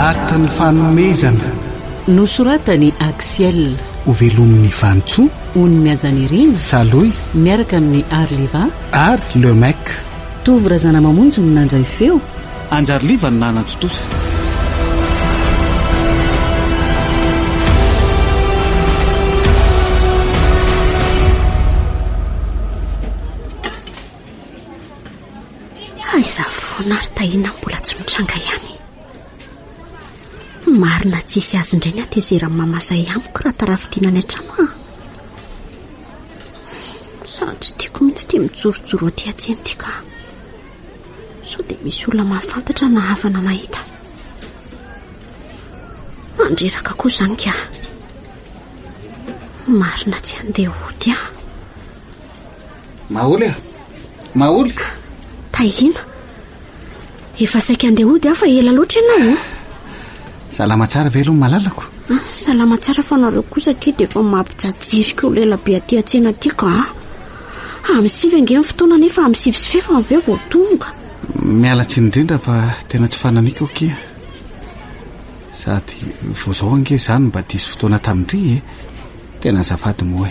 Atan'ny fanomezana nosoratany Axiel ovelomin'ny Vantsoa ony miajanirina Saloy miaraka amin'ny Arliva ary Le Mec tovrazana mamonjy minanjay feo Anjarliva ny nanatotosa. Aiza foana ary tahina mbola tsy mitranga ihany. Marina tsisy azy indray ny atezerany mamasay amiko raha tarafitinany hatrama. Sady tiako mihitsy tia mijorojoro aty atseny tika. So dia misy olona mahafantatra na havana mahita. Mandreraka koa izany ka. Marina tsy handeha hody aho. Maholy a? Maholy? Tahina. Efa saika handeha hody aho fa ela loatra ianao. Salama tsara ve aloha malalako? Salama tsara fa nareo kosa kid efa mampijajirika olo ela be aty atsena aty ka. Amin'ny sivy ange ny fotoana nefa amin'ny sivy sy fefa avy eo vao tonga. Miala tsiny indrindra fa tena tsy fananiko kia. Sady vao zao ange izany mba disy fotoana tamindry tena azafady moa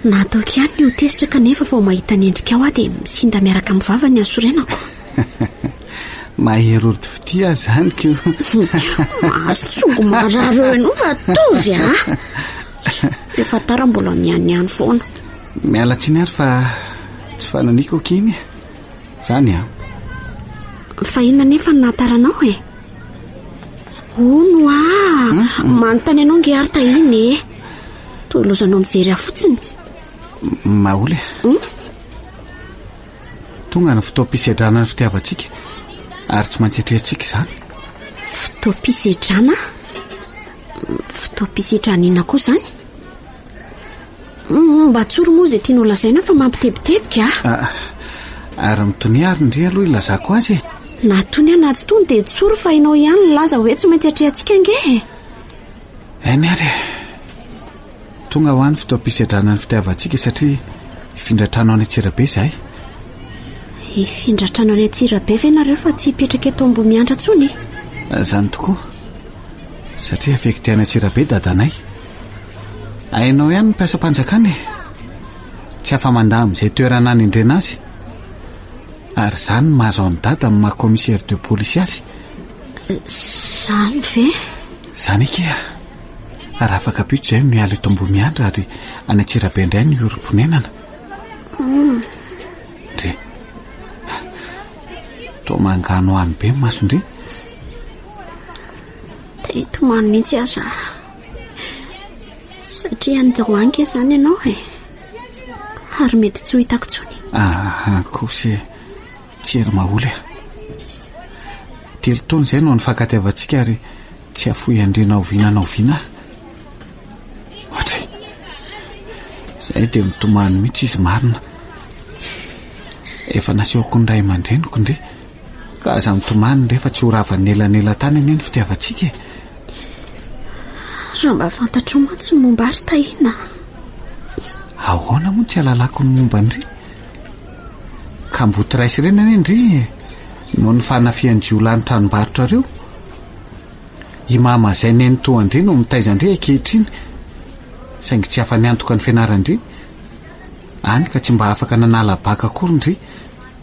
Natao ihany ny hotesitra kanefa vao mahita ny endrika aho dia misinda miaraka amin'ny vavany ansorenako. Maherorody fitia zany kio. Tsongo mararo ianao fa tovy efa tara mbola mianiany foana. Miala tsiny ary fa tsy fananiko kiny zany fa inona nefa ny nahataranao Ono manontany ianao nge ary tahiny tolozanao mijery aho fotsiny. Maholy tonga ny fotoam-pisedrana ny fitiavantsika ary tsy mantsetrehantsika izany. Fotoam-pisedrana? Fotoam-pisedrana inona koa izany? Mba tsoro moa izay tianao lazaina fa mampitebitebika ary mitony ary ndry aloha ilazako azy natony anaty tony dia tsoro fa ianao ihany laza hoe tsy mainty atrehantsika nge. Eny ary tonga ho any fotoam-pisedrana ny fitiavantsika satria ifindratranao any Antsirabe izahay. Ifindratranao any Antsirabe ve nareo fa tsy hipetraka eto Ambomiandra tsony? Zany tokoa satria afeky ty any Antsirabe dadanay. Ainao ihany ny mpiasa-panjakana tsy afa-mandà amin'izay toerana any indrena azy ary zany mahazo any dada amin'ny maha commissaire de police azy. Zany ve? Zany ikia raha afaka pito izay miala eto Ambomiandra ary any Antsirabe indray ny orom-ponenana. Ndre to mangano any be maso ndre. Tomany mihitsy aza satria androange zany ianao ary mety tsy ho hitako tsony. Kosy tsy ery Maholy telo taona izay no nifankatiavantsika ary tsy afoy andrina ovinana oviana. Ohatry izay dia mitomany mihitsy izy marina. Efa nasehoko ny ray aman-dreniko ndre ka aza mitomany rehefa tsy ho ravan'ny elanela tany anie ny fitiavantsika. Raha mba fantatro mantsy momba ary tahina. Ahoana moa tsy alalako ny momba ndry ka mboty raisy ireny anie ndry no ny fanafian-jiolany tranombarotra reo. I mama izay neny toandry no mitaiza ndry ankehitriny saingy tsy afa niantoka ny fianarandry any ka tsy mba afaka nanala baka akory ndry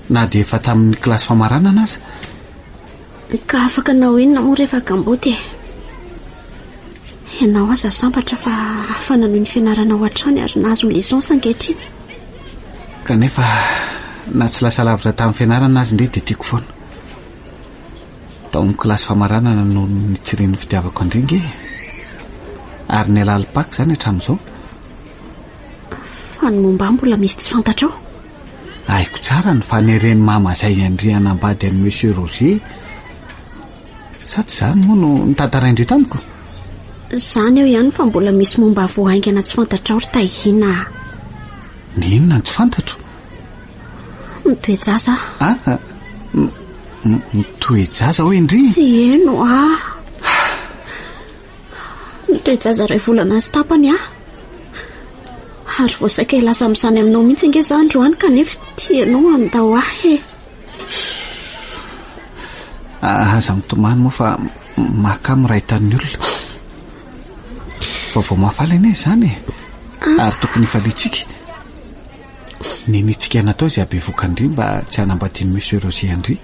na dia efa tamin'ny kilasy famaranana aza. Ka afaka nao inona moa rehefa gamboty ianao aza sambatra fa afana noho ny fianarana ao an-trany ary nahazo ny lisansa ankehitriny. Kanefa na tsy lasa lavitra tamin'ny fianarana azy ndre dia tiako foana tao amin'ny kilasy famaranana no nitsiriny fitiavako andringe ary ny alalipaka izany hatramin'izao. Fa ny momba mbola misy tsy fantatrao. Haiko tsara ny fanereny mama izay andriana ambady an'i Monsieur Roger. Sady izany moa no nitantaraindre tamiko. Izany eo ihany fa mbola misy momba voahaingana tsy fantatrao ry tahina. Ny inona ny tsy fantatro? Mitoejaza. Mitoejaza hoe ndry? Eno mitoejaza ray volana azy tapany ary voasaika ilasa amin'izany aminao mihitsy ange zany androany kanefa tianao andao aza mitomany moa fa maka miray tanin'ny olona vao mahafaly ane zany ary tokony ifalitsika ninitsika natao izay abevokandry mba tsy hanambadiany monsieur Roger andry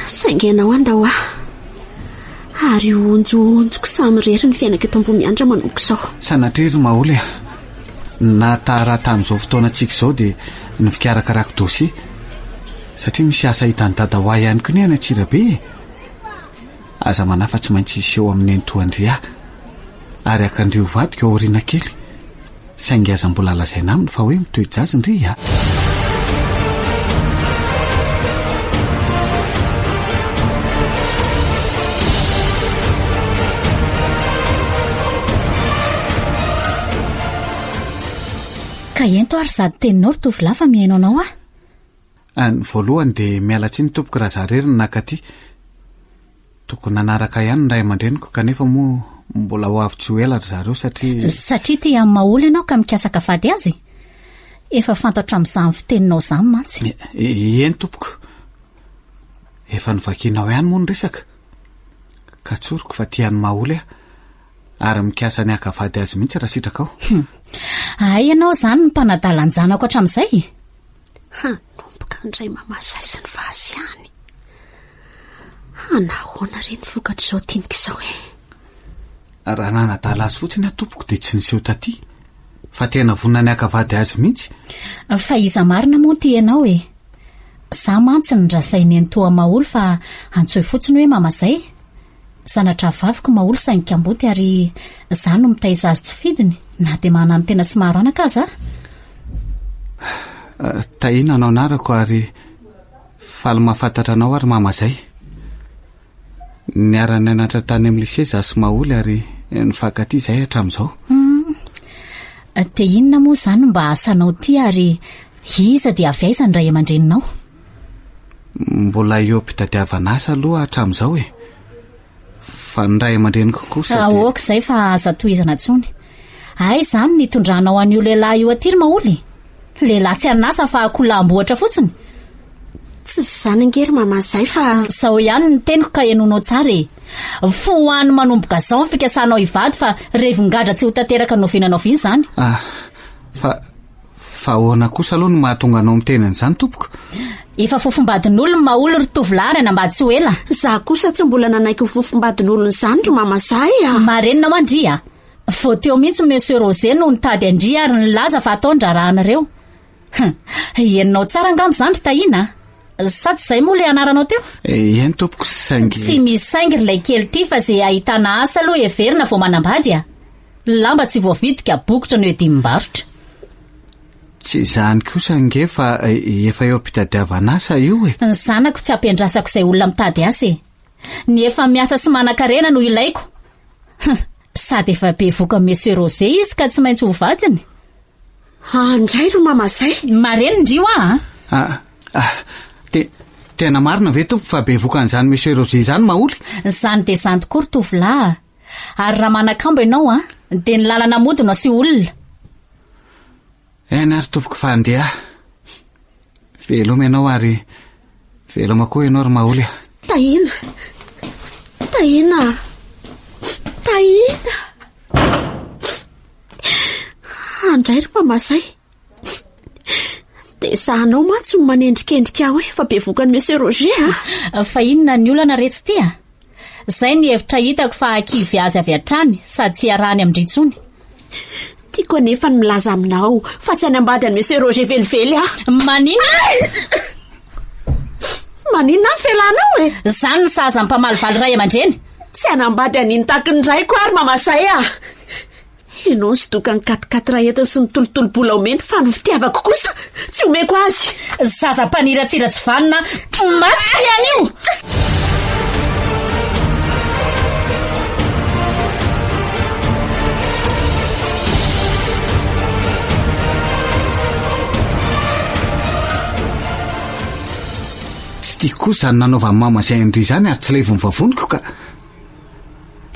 saingenao andao ary onjonjoko samyrery ny fiainako eto ambony andra manoko sao sanatrery maholy na tara tamin'izao fotoanantsika izao dia ny fikarakarako dossier satria misy asa hitany dada ho ahy ihany koa ny any Antsirabe aza manafa tsy maintsy iseho amin'ny Antoandria ary akandrio vadika ao aoriana kely saingy aza mbola lazaina aminy fa hoe mitoejazindry ka ento ary sady teninao ry tovolahy fa mihaino anao ny voalohany dia mialatsy ny tompoko raha zarery ny nakaty tokony nanaraka ihany ny ray aman-dreniko kanefa moa mbola ho avy tsy ho ela ry zareo satria tia amin'ny maholy ianao ka mikasaka vady azy efa fantatra amin'izany fiteninao izany mantsy eny tompoko efa novakianao ihany moa ny resaka ka tsoroko fa tia ny maholy ary mikasa ny akavady azy mihitsy raha sitraka ao ay ianao izany ny mpanadalanjanako hatramin'izay nomboka ndray mamasay sy ny vahasyany anahoana reny vokatra izao tinika izao raha nanadala azy fotsiny atompoko dia tsy niseho taty fa tena vonina ny akavady azy mihitsy fa iza marina moa ty ianao za mantsy ny rasainy antoa maholy fa antsoe fotsiny hoe mamasay sanatra vaviko maholy saingy amboty ary za no mitaiza azy tsy fidiny na dia manano tena sy maro anaka aza tahina anao narako ary faly mahafantatra anao ary mamazay niara-nianatra tany amin'ny lycée za sy maholy ary nifankaty izay hatramin'izao dia inona moa izany mba asanao ty ary iza dia avy aiza ny ray aman-dreninao mbola eo am-pitadiavana asa aloha hatramin'izao fa ny ray aman-dreniko kosa oka izay fa aza tohizana tsony ay izany nitondranao an'io lehilahy io aty ry maholy lehilahy tsy anasa fa kolambohatra fotsiny tsy zany angery mamasay fa sao ihany ny teniko ka enonao tsara fo hoany manomboka zao ny fikasanao ivady fa revongadra tsy ho tanteraka novinanao viny izany fa ahoana kosa aloha no mahatonga anao mitenany izany tompoko efa fofombadin'olona maholy ry tovolahy nambady tsy ho ela za kosa tsy mbola nanaiky fofombadin'olona izany ro mamasay marenina ho andria vao teo mihitsy monsieur Roger no nitady andria ary nilaza fa atao ndrarahanareo enonao tsara angamy izany ry tahina sady izay moa le anaranao teo eny tompoko saingy tsy misy saingy rilay kely ty fa izay ahitana asa aloha everina vao manambady lamba tsy voavidika bokotra no edimim-barotra tsy izany kosa nge fa efa eo am-pitadiavana asa io ny zanako tsy ampiandrasako izay olona mitady asa ny efa miasa sy manan-karena no ilaiko sady efa be voka monsieur Roger izy ka tsy maintsy ho vadiny andray ro mamasay marenindrio tena marina ve tompo fa be vokan'izany monsieur Roger izany maholy izany dia izany tokoa ry tovolahy ary raha manakambo ianao dia ny lalana modina sy olona eny ary tompoko fa andeha veloma ianao ary veloma koa ianao ry maholy tahina andray ry mamasay dia sahanao mantsy no manendrikendrika aho fa be vokany monsieur Roger fa inona ny olana retsy ty izay ny hevitra hitako fa akivy azy avy hatrany sady tsy arahany amindritsony tiako anefa ny milaza aminao fa tsy hanambady any monsieur Roger velively maninona ny felanao izany ny saza ny mpamalivaly ray aman-dreny tsy hanambady aniny taky ny ray koa ary mamasay ianao ny sydoka ny katikaty raha entiny sy ny tolotolobola omeny fa no fitiavako kosa tsy omeko azy zaza mpaniratsira tsy vanina maty ihany io tsy tiako kosa zany nanaovany mamasay andry izany ary tsy levony vavoniko ka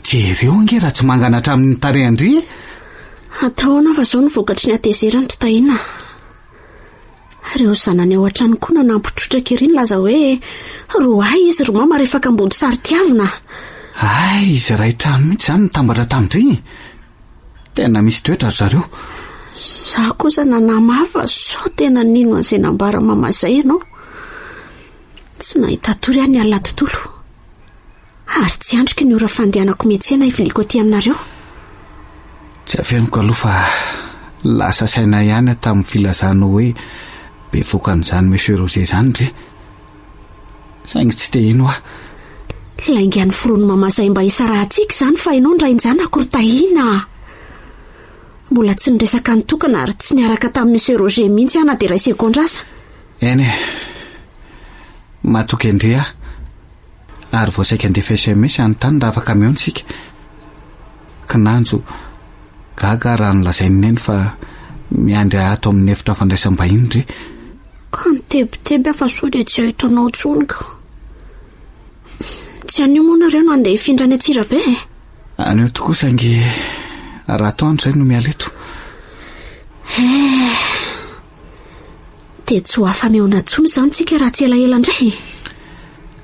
jereo ange raha tsy mangana hatramin'ny tare andry ataona fa zao ny vokatry ny atezerany tsy tahina Reo zanany ao an-trano koa nanampitrotraka ery ny laza hoe roay izy ro mama rehefa kambody sary tiavina. Ay, izy ray trano mihitsy zany nitambatra tamindry. Tena misy toetra zareo. Za kosa nanamava sao tena nino an'izay nambara mama zay ianao. Tsy nahita tory any alina tontolo. Ary tsy andrika ny ora fandehanako miantsena iviliko aty aminareo. Tsy afenoko aloha fa lasa saina ihany tamin'ny filazana hoe be vokan'izany Monsieur Roger zany dre. Saingy tsy te ino aho. Lainga ny forony mama zay mba hisarahantsika zany fa ianao ndrainjana akorotahina. Mbola tsy niresaka nitokana ary tsy niaraka tamin'ny Monsieur Roger mihitsy ana de raiseko andrasa. Eny matoky Andrea. Ary voasaika andefa SMS anontany raha afaka mihaontsika. Kinanjo gaga raha nolazainy neny fa miandry ato amin'ny efitra fandraisam-bahiny dre. Ka nitebiteby afa sao dia tsy ahitanao tsony ka. Tsy anio moa nareo no andeha hifindra ny Antsirabe. Anio tokoa saingy raha ataony zay no mialeto. Dia tsy ho afa-meona tsony zany tsika raha tsy elaela indray.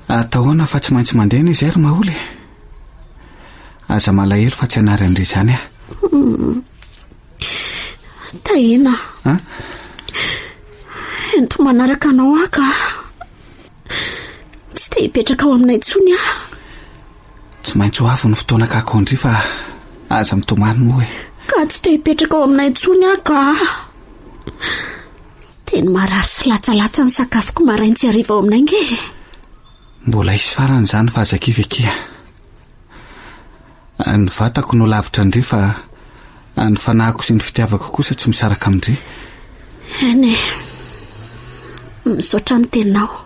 Atahoana fa tsy maintsy mandeha ny izy ary maholy. Aza malahelo fa tsy hanary andry zany ah. Tahina. Ento manaraka anao aka. Tsy te hipetraka ao aminay tsony ah. Tsy maintsy ho avy ny fotoana kakondry fa aza mitomany moa e. Ka tsy te hipetraka ao aminay tsony aka. Teny marary sy latsalatsa ny sakafoko marainy tsy hariva ao aminay nge. Mbola isy farany zany fa azakivekia. Ny vatako no lavitra ndry fa ny fanahiko sy ny fitiavako kosa tsy misaraka amindry. Ene, misaotra amin'ny teninao.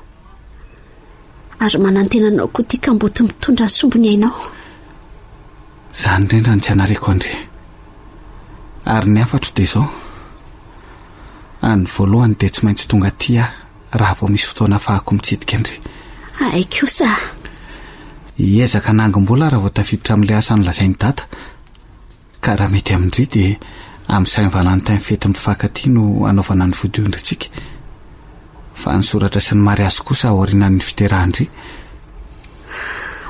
Ary manantenanao koa tia kamboty mitondra ny sombony ainao. Zany indrindra ny tsy anareko andry. Ary ny afatro dia izao. Ny voalohany dia tsy maintsy tonga tia raha vao misy fotoana ahafahako mitsidika andry. Ay kosa. Hiezaka nangom-bola raha vao tafiditra amin'ilay asa nolazainy data. Ka raha mety amindry dia amin'ny Saint Valentin fety mifankatia no anaovana ny vodiondritsika. Fa ny soratra sy ny mariazy kosa aorianan'ny fiterahandry.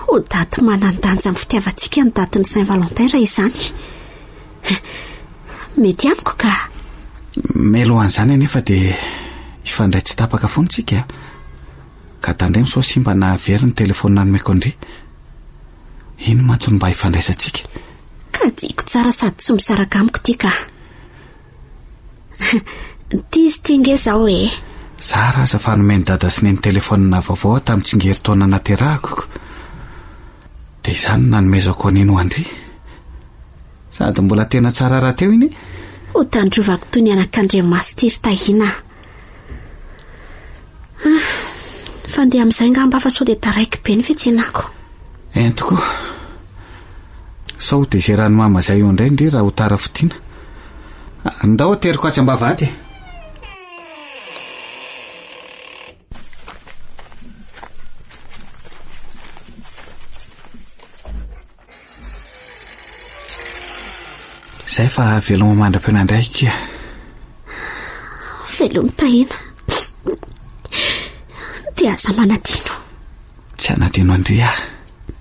Ho daty manan-danja amin'ny fitiavantsika ny daty ny Saint Valentin raha izany. Mety amiko ka. Melohan'izany anefa dia ifandray tsy tapaka foana tsika. Ka tandremo sao simba na very ny telefona nomeko andry. Ino mantsy mba hifandraisantsika. Ka diako tsara sady tsy misaraka amiko ty ka. Tizy tinge zao e. Zara aza fa nomeny dada sy neny telefona vaovao tamin'ny tsingerin-taona naterahako. Dia izany nanomezako anino andry. Sady mbola tena tsara raha teo iny. Ho tandrovako toy ny anak'Andriamaso tiry tahina. Fandeha amin'izay ngamba fa sao dia taraiky be ny fihantsenako. Entoko. Sao dia izay rano mama zay eo indray ndry raha ho tara fotiana. Andao teriko atsy ambavady. Zay fa veloma mandram-pena indray kia. Veloma tahina. Dia aza manadino. Tsy anadino andry ah.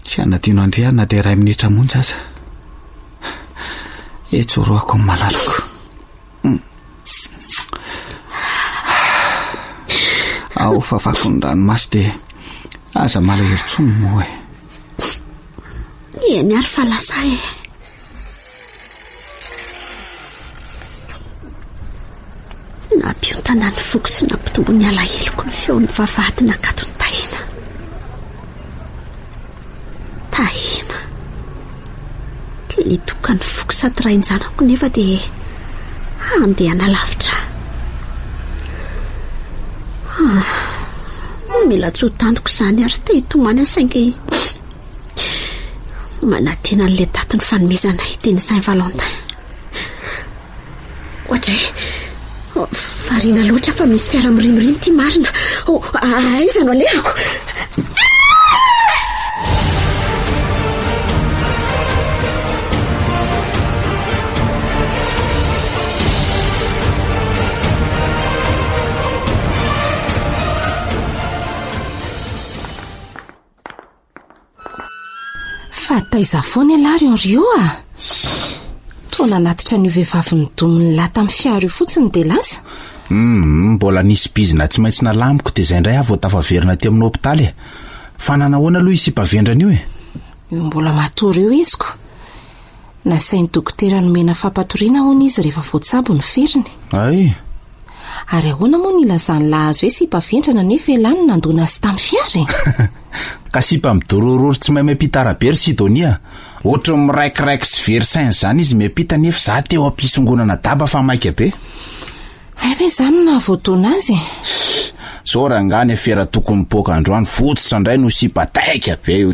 Tsy anadino andry ah na dia 2 minitra monja aza. Etsoroako amin'ny malalako. Ao fa vako ny ranomasy dia aza malahelo tsony moa e. Eny ary fa lasa e. Nampiontana ny foko sy nampitombo ny alahiloko ny feon'ny vavahady nakatony tahina. Tahina. Litoka ny foko sady rain-janako nefa dia andehana lavitra. Mila tsoatandiko izany ary te hitomany saingy manantena n'ilay daty ny fanomezana hiteny Saint Valentin. Ohatray variana loatra fa misy fiara mirimorimo ty marina. Aiza no alehako? Fa taiza foana ialary rio a. Toa nanatitra ny vehivavy nidominy lahy tamin'ny fiara io fotsiny de lasa. Mbola nisy bizina tsy maintsy nalamiko de zay indray avy tafaverina aty amin'ny hopitaly. Fa nanahoana aloha isipavendrana io e? Io mbola matory eo iziko. Nasain'ny dokotera nomena fampatoriana hono izy rehefa voatsabo ny feriny. Ay. Ary ahoana moa nilazany lahazo hoe sipavendrana nefa elany nandona azy tamin'ny fiara. Ka sipa midorororo tsy mahay miampitarabe ry Sidonia. Ohatra miraikiraiky sy versain zany izy miampita nefa za teo ampisongonana daba fa maika be. Ay ve zany na voatona azy. Zao rangany afera tokony poka androany fototra indray no sipataika be io.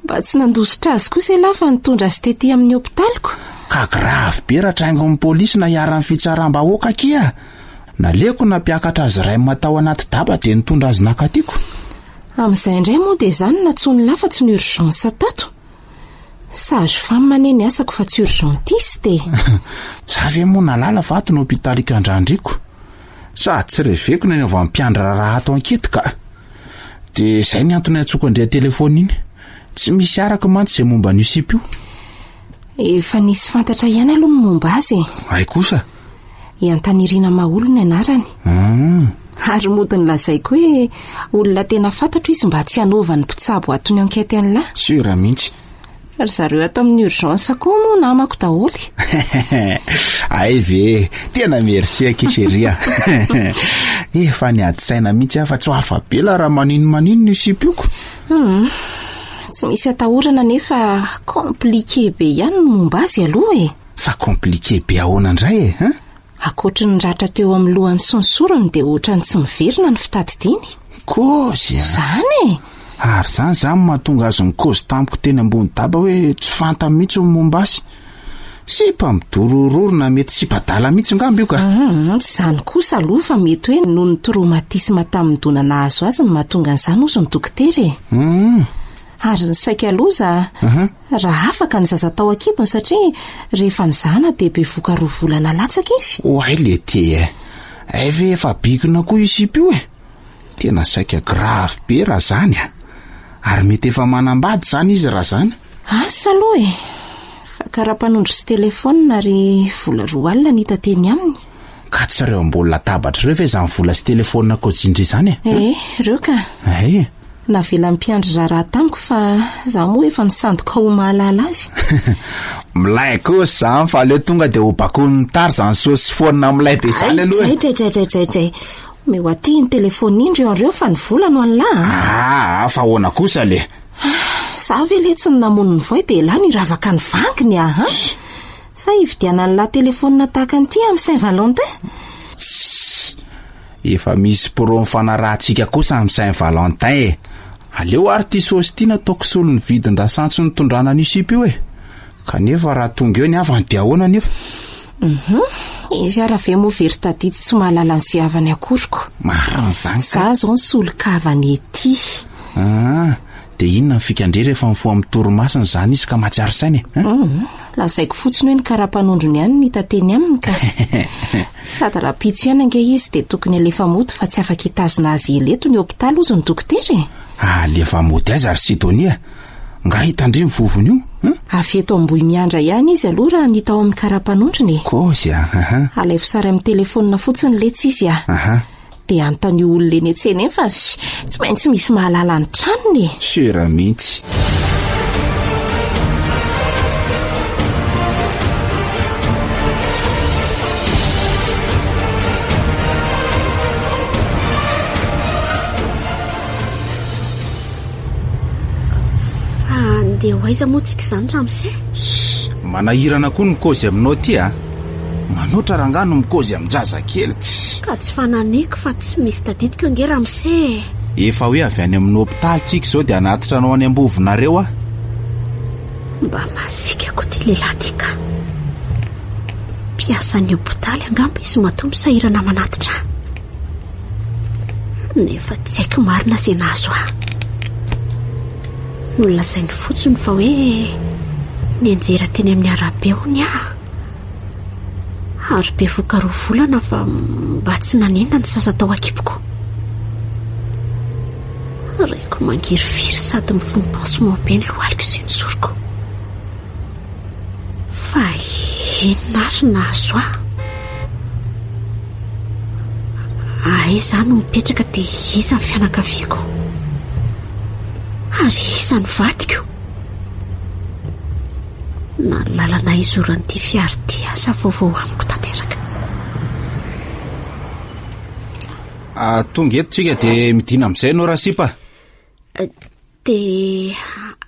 Mba tsy nandositra azy kosa ela fa nitondra azy tety amin'ny hopitaliko. Ka grave be raha traingon'ny polisy na hiara-ny fitsaram-bahoaka kia. Naleko nampiakatra azy ray matao anaty daba de nitondra azy nakatiko. Amin'izay indray moa de zany natsony lafatsy ny urgence tato. Sage femme maneny asako fa tsy urgentiste. Za ve moa nalala vato no hopitaliko andrandriko. Sa tsy reveko na ny avy ampiandra raha ato anketo ka. De zay ny antony atsoko andrea telefona iny. Tsy misy araka mantsy zay momba n'io sipio. Efa nisy fantatra ihany aloha ny momba azy. Ay kosa. Iantanirina Maolo ny anarany. Ary mody nilazaiko hoe olona tena fantatro izy mba tsy hanaovany mpitsabo atony ankety an'lahy. Sura mihitsy. Ary zareo ato amin'ny urgence koa moa namako daholy. Ay ve, tena merci akeseria. Efa niady-saina mihitsy afa tsy hafa be la raha manino ny sipioko. Tsy misy atahorana nefa compliqué be ihany ny momba azy aloha e. Fa compliqué be ahoana indray e? Akoatra ny ratra teo amin'ny lohan'ny sonsorony de ohatrany tsy miverina ny fitadidiny. Kozy Zany e. Ary zany mahatonga azy ny kozy tamiko teny ambony daba hoe tsy fanta mihitsy ny momba azy. Sipa midorororo na mety sipadala mihitsy ngamby io ka. Zany kosa aloha fa mety hoe noho ny traumatisme tamin'ny donana azo azy no mahatonga an'izany ozy ny dokotera e. Ary ny saika loza raha afaka ny zaza tao akibony satria rehefa nizana de be voka 2 volana latsaka izy. Oay le tie. Ay ve efa bikina koa io sipio e. Tena saika grave be raha zany a. Ary mety efa manambady zany izy raha zany. Asa aloha e. Fa karapanondro sy telefona ary vola 2 alina nita teny aminy. Ka tsy reo mbola latabatra reo ve zany vola sy telefona kozindry zany e? Reo ka. Ay. Navela mpiandry raha tamiko fa za moa efa nisandoka ho mahalala azy. Milay kosa zany fa aleo tonga de ho bakony tary zany sosy foana milay be zany aloha. Jay. Me ho aty ny telefona indreo fa ny vola no an'lahy. Fa hoana kosa le. Za ve le tsy namono ny voay de la ny ravaka ny vanginy Sa ividiana ny la telefona tahaka an'ity amin'ny Saint-Valentin? Efa misy pro mifanarahantsika kosa amin'ny Saint-Valentin e. Aleo ary ty sosy ity nataoko solo ny vidin-dasantso ny tondrana ny sipio e. Kanefa raha tonga eo ny avany dia ahoana nefa? Izy ara ve moa very tadidy tsy mahalala ny siavany akoriko. Marina zany ka. Za zao ny solokavany ety. De inona ny fikandre rehefa mifoha amin'ny toromasina zany izy ka matsiaro sainy e? Lazaiko fotsiny hoe ny karapanondrony ihany nita teny aminy ka. Sady raha pitso ihany ange izy de tokony alefa mody fa tsy afaka hitazona azy eleto ny hopitaly ozy ny dokotera e. Alefa mody azy ary Sidonia. Nga hitandre ny vovony io? Avy eto ambohy miandra ihany izy aloha raha nita ao amin'ny karapanondrony. Kozy Alaivo sary amin'ny telefona fotsiny letsy izy de antany olona eny etsena fa tsy maintsy misy mahalala ny tranony e. Sura mihitsy. Andeha ho aiza moa tsika izany ramose? Manahirana koa ny kozy aminao ty Manoatra rangano mikozy amin'jaza kely. Ka tsy fananiko fa tsy misy tadidiko ange ramose. Efa hoe avy any amin'ny hopitaly tsika zao dia anatitra anao any ambovonareo Mba masika ko ty lehilahy ty ka. Piasan'ny hopitaly angamba izy matombo sahirana manatitra. Nefa tsy haiko marina izay nahazo nolazainy fotsiny fa hoe nianjera teny amin'ny arabe hony Ary be voka 2 volana fa mba tsy nanena ny sasa tao akipoko. Reko Tiako mangirifiry sady mifono pansement be ny lohaliko sy ny soroko. Fa inona ary nahazo aho? Iza no mipetraka dia iza ny fianakaviako ary iza ny vadiko. Na ny lalana izoran'ity fiara ty asa vaovao amiko tanteraka. Tonga eto tsika dia midina amin'izay no Rasipa. Dia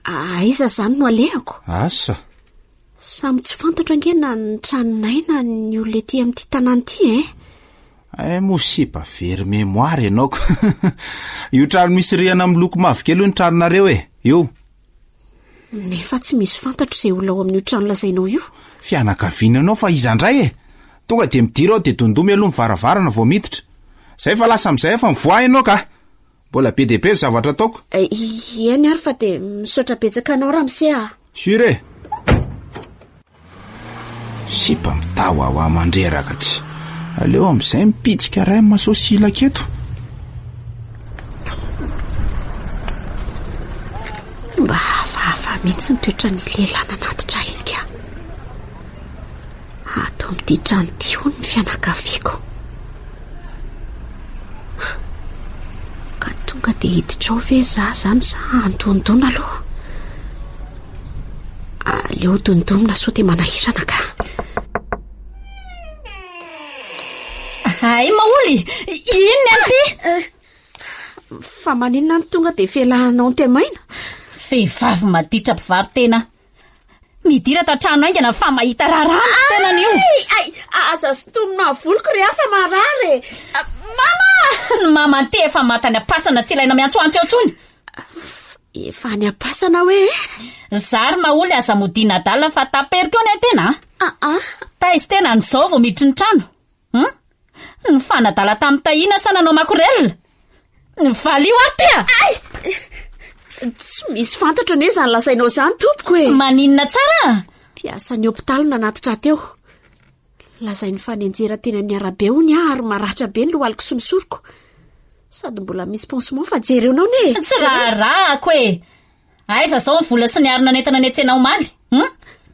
aiza zany no alehako? Asa Samy tsy fantatra ange na ny tranonay na ny olona ety amin'ity tanàna ity mosipa very mémoire ianaoko. Io trano misy rihana miloko mavokely io ny tranonareo io. Nefa tsy misy fantatro izay olona ao amin'io trano lazainao io. Fianakaviana ianao fa iza indray tonga dia midira ao dia dondomy aloha mivaravarana vao miditra. Zay fa lasa amin'izay efa mivoa ianao ka. Mbola be dia be zavatra ataoko. Eny ary fa dia misaotra betsaka anao ramose a. Sure. Sipa mitaho aho amandreraka tsy. Aleo amin'izay mipitsika ray masosila keto. Mba hafahafa mihitsy ny toetra ny lehilahy nanatitra iny ka. Ato amin'ity trano ty hono ny fianakaviako. Ka tonga dia hiditra ao ve za zany sa andondona aloha? Aleo dondomina sao dia manahirana ka. Ay Maoly, inona anty? Fa maninona ny tonga dia felahanao temaina? Vehivavy maditra mpivarotena. Midira tatrano aingana fa mahita rarana tena an'io. Aza sotomina voloko re afa marary. Mama! Ny mama nte efa matany apasana tsy ilaina miantsoantso eo tsony. Efa ny apasana hoe? Zary Maoly aza modina dalina fa taperiko ny antena. Taizy tena n'izao vao miditry ny trano. Ny fanadala tamin'ny tahina sa nanao makorel. Ny valio artea. Tsy misy fantatra ne zany lasainao zany tompoko e. Maninona tsara? Piasan'ny hopitaly nanatitra teo. Lazain'ny fanenjera teny amin'ny arabe hony ary maratra be ny lohaliko sy ny soroko. Sady mbola misy pansement fa jerenao ne. Tsy rarako e. Aiza zao ny vola sy ny arina netana ny tsena omaly.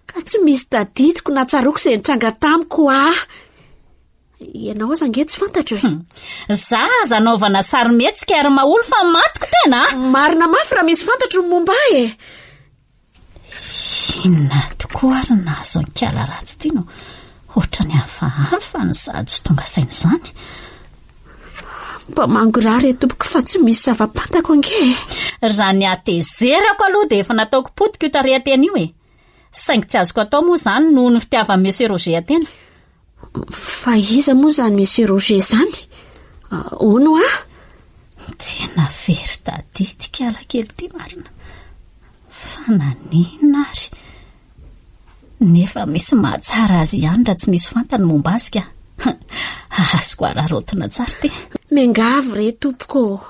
Ka tsy misy dadidiko na tsaroko izay nitranga tamiko Ianao zange tsy fantatro Zaza naovana sarymetsika ary Maoly fa matiko tena. Marina mafy raha misy fantatro ny momba Inona tokoa ary nahazo ny kiala ratsy ty no ohatra ny hafahafa ny sady tsy tonga saina izany. Mba mangorary tompoko fa tsy misy zava-pantako ange. Raha ny atezerako aloha dia efa nataoko potiko io tarehatena io saingy tsy azoko atao moa zany noho ny fitiava Monsieur Roger atena. Fa iza moa zany Monsieur Roger zany? Ono Tena very taditika ala kely ty marina. Fa nanina ary. Nefa misy mahatsara azy ihany raha tsy misy fantany momba azy ka. Azoko ararotona tsara ty. Mengavy re tompoko.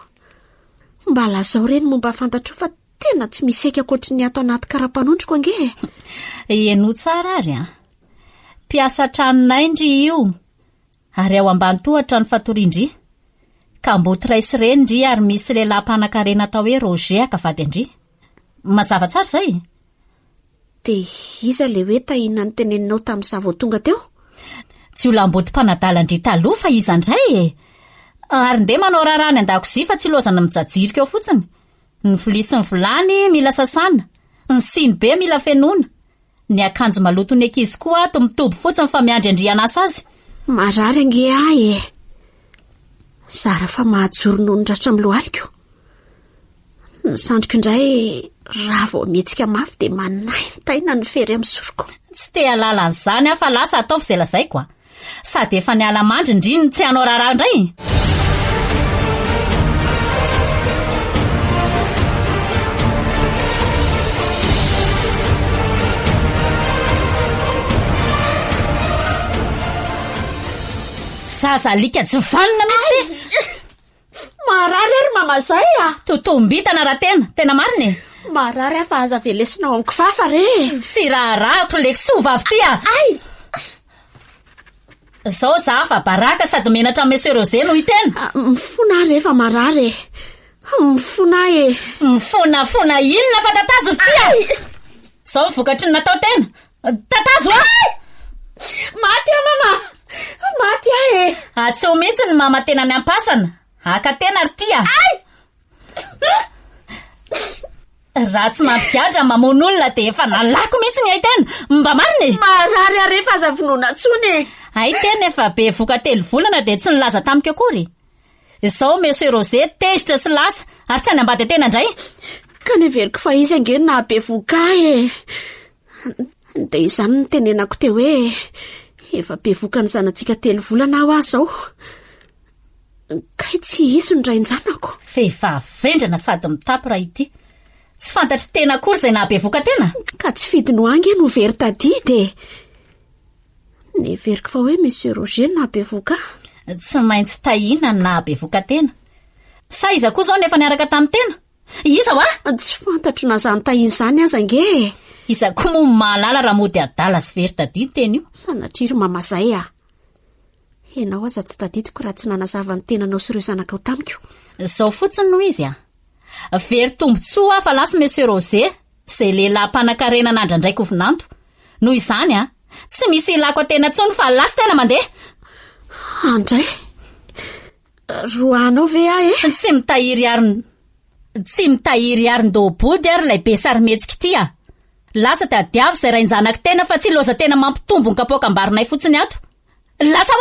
Mba lazao reny momba fantatro fa tena tsy misy eka ankoatry ny ato anaty karapanondroko ange. Eno tsara ary Piasa tranonay ndry io. Ary ao ambany tohatra ny fatorindry. Ka mboty raisy reny ndry ary misy lehilahy mpanan-karena atao hoe Roger akavady andry. Mazava tsara zay. Dia iza le hoe tahina ny teneninao tamin'izay vao tonga teo? Tsy olona mboty mpanadala ndry taloha fa iza ndray Ary nde manao rarany an-dakozia fa tsy lozana mijajirika eo fotsiny. Ny vilia sy ny vilany mila sasana. Ny siny be mila fenona. Ny akanjo maloto ny ankizy koa ato mitoby fotsiny fa miandry andrianasa azy. Marary ange Zara fa mahajoro noho ny ratra milohaliko. Ny sandriko indray raha vao mihetsika mafy dia manahy ny taina ny fery amin'ny soroko. Tsy te halala an'izany fa lasa ataovy izay lazaiko Sady efa ny alamandry ndriny tsy hanao raharaha indray. Zaza alika jivanina mihitsy. Marary ary mamazay Totombitana raha tena marina Marary fa aza velesinao amiko fafa re. Tsy raharahako leksova avy ty Zao za fa baraka sady menatra Monsieur Roger no hitena. Mifona rehefa marary. Mifona e. Mifonafona inona fa tatazo tia? Sao vokatry ny natao tena? Tatazo Maty mama. Maty e. Tsy ho mihitsy ny mama tena ny ampasana. Aka tena ry tia. Raha tsy mampigadra mamon'olona de efa nalako mihitsy ny aitena. Mba mariny? Marary are fa aza vonoina tsony. Ai tena efa be voka 3 volana de tsy nilaza tamiko akory. Sao Monsieur Rosé tezitra sy lasa ary tsy any ambady tena indray. Ka neveriko fa izy angeny na be voka e. De izany ny tenenako teo hoe efa be voka ny zanantsika 3 volana aho zao. Kay tsy iso ny rainjanako. Vendrana sady mitapy raha ity. Tsy fantatry tena akory zay na be voka tena. Ka tsy fidino angy no very tady de neveriko fa hoe Monsieur Roger na be voka. Tsy maintsy tahina na be voka tena. Sa iza koa zao nefa niaraka tamin'ny tena? Iza wa? Tsy fantatro na zany tahiny zany aza nge. Iza koa moa mahalala raha mody adala sy very tady teny io. Sanatriry mamazay Enao aza tsy tadidiko raha tsy nanazava ny tenanao sy ireo zanakao tamiko. Zao fotsiny no izy very tombotsoa fa lasa Monsieur Rosé zay lehilahy mpanankarena nandrandraiky ovinanto. Noho izany tsy misy ilako tena tsony fa lasa tena mandeha. Andray roanao ve Tsy mitahiry ary ndobody ary lay be sarimetsika ity Lasa tadiavy zay rainjanaka tena fa tsy loza tena mampitombo ny kapoakambarinay fotsiny ato. Lasa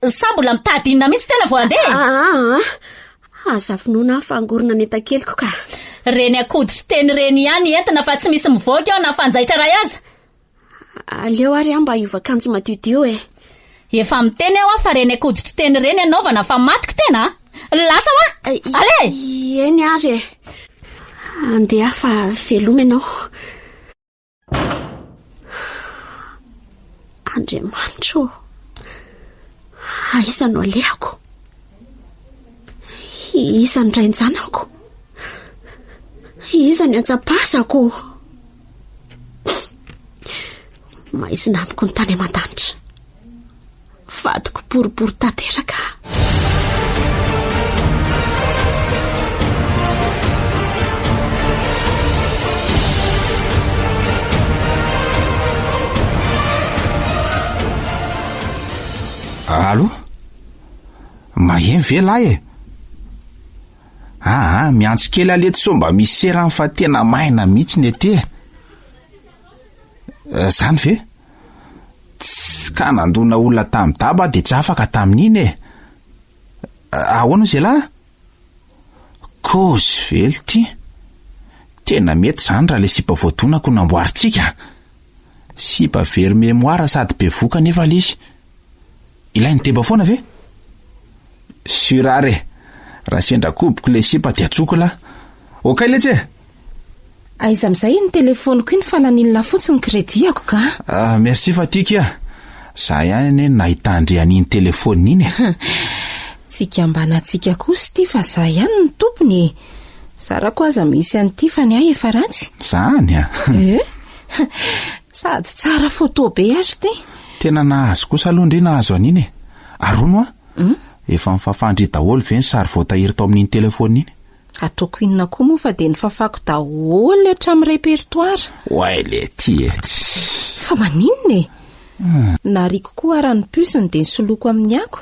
sa mbola mitady inona mihitsy tena vao andeha. Aza finoana fangorona ny enta-keliko ka. Reny akoditry teny reny ihany entina fa tsy misy mivoaka eo na fanjaitra ray aza. Aleo ary mba hiova-kanjo madiodio Efa miteny aho fa reny akoditry teny reny anaovana fa matiko tena. Lasa ale! Eny ary andeha fa veloma ianao. Andriamanitro, aiza no alehako? Iza ny rainjanako? Iza ny antsapasako? Maizina amiko ny tany aman-danitra. Vadiko boribory tanteraka. Alo? Mahemy ve lahy miantso kely alety so mba misy serany fa tena maina mihitsy ny ety. Zany ve? Tsy ka nandona olona tamin'ny daba de tsy afaka tamin'iny ahoana zay lahy? Kozy vely ty. Tena mety zany raha le sipa voadonako namboaritsika. Sipa very memoara sady be voka nefa lizy. Ilay ny teba foana ve? Surare, raha sendra koboko le sipa dia tsokola. Okay le tse? Aiza am'izay ny telefoniko iny fa lanilona fotsiny krediako ka. Merci Fatika. Za ihany ane nahita andrean'iny telefony iny. Tsika ambanatsika kosa ty fa za ihany ny tompony. Sarako aza misy an'ity fa ny efa ratsy. Zany Sady tsara photo be ary ty. Tena nahazo kosa aloha ndre nahazo an'iny. Arono efa mifafandry daholo ve ny sary voatahiry tao amin'iny telefony iny. Ataoko inona koa moa fa de nifafako daholo hatramin'ny repertoire. Oay le ty Fa maninona nariko koa raha ny pusiny de nsoloko amin'ny ako.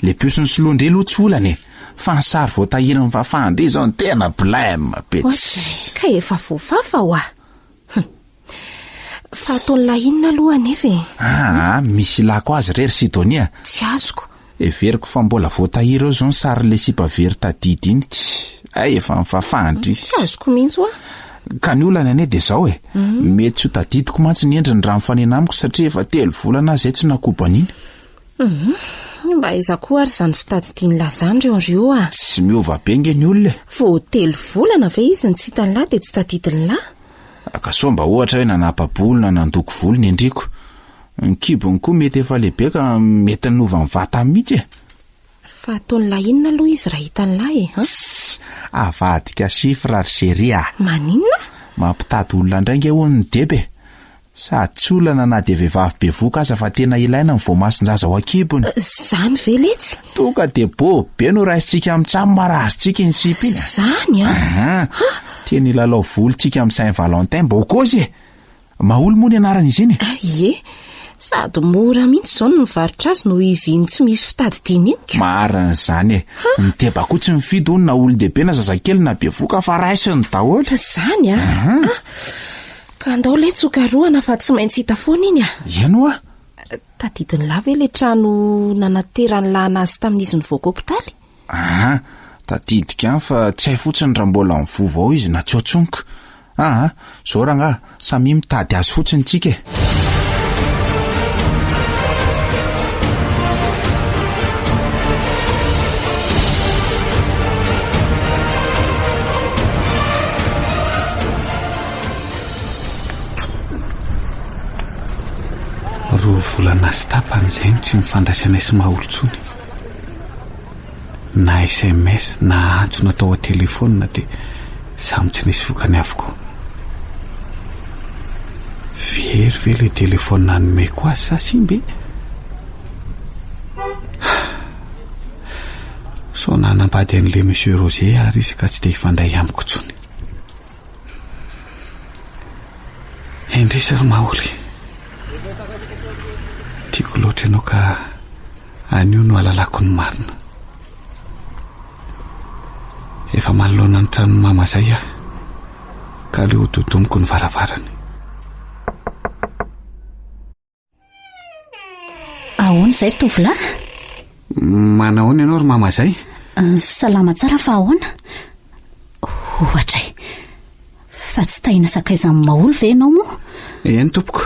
Le pusiny soloa ndre aloha tsy olany fa ny sary voatahiry mifafandry zao ny tena blème petsy. Ka efa voafafa fa ataony lahinina aloha nefa misy lako azy rery Sidonia. Tsy azoko. Everiko fa mbola voatahiry eo zao ny sary le sipa very tadidy iny. Efa mifafandry. Tsy azoko mihitsy Ka ny olana ane de zao mety tsy tadidiko mantsy ny endriny raha mifanena amiko satria efa 3 volana zay tsy nakoba an'iny. Mba iza koa ary zany fitadidiany lazandry eo Tsy miova be nge ny olona. Vao 3 volana ve izy ny tsy hitany lahy de tsy tadidiny lahy. Ka so mba ohatra hoe nanapa-bolona nandoko volony endriko. Ny kibony koa mety efa lehibe ka mety nova ny vata mihitsy Fa ataony lahinina aloha izy raha hitany lahy avadika sifra ry seria. Maninona? Mampitady olona indray nge hono ny debe. sady tsy olana na dia vehivavy be voka aza fa tena ilaina ny voamasin-jaza ao akibony. Zany ve letsy? Toka dia be no raisitsika amin'ny trano marahazitsika ny sipy iny. Zany a? Tena ilalao volontsika amin'ny Saint Valentin bokozy. Maolo moa ny anaran'izy iny? Ie, sady mora mihitsy zao no mivarotra azy noho izy iny tsy misy fitadidiana iny. Marina izany e. Ny tebako tsy mifidy hono na olon-dehibe na zazakely na be voka fa raisiny daholo. Zany a? Ka andao ilay tsokaroana fa tsy maintsy hita foana iny a. Iano a? Tadidiny lava ilay trano nanaterany lana azy tamin'izy nivoaka hopitaly. Tatidika any fa tsy hay fotsiny raha mbola mivovo ao izy na tsy otsoniko. Zao rangahy, samy mitady azy fotsiny tsika e. Roa volana sy tapan'izay tsy mifandraisanay sy maha-olontsony. Na SMS na antso natao telefona dia samy tsy nisy vokany avokoa. Very ve le telefona nomeko azy sa simbe? So nanambady an'le Monsieur Roger ary izy ka tsy dia hifandray amiko tsony. Endrisa ry maholy. Tiako loatra ianao ka anio no alalako ny marina. Efa manoloana ny trano mama zay aho ka leo dodomiko ny varavarany. Ahoana izay tovolahy? Manahoana ianao ry mama zay? Salama tsara fa ahoana? Ohatra fa tsy tahina sakaizan'ny maolo ve ianao moa? Eny tompoko.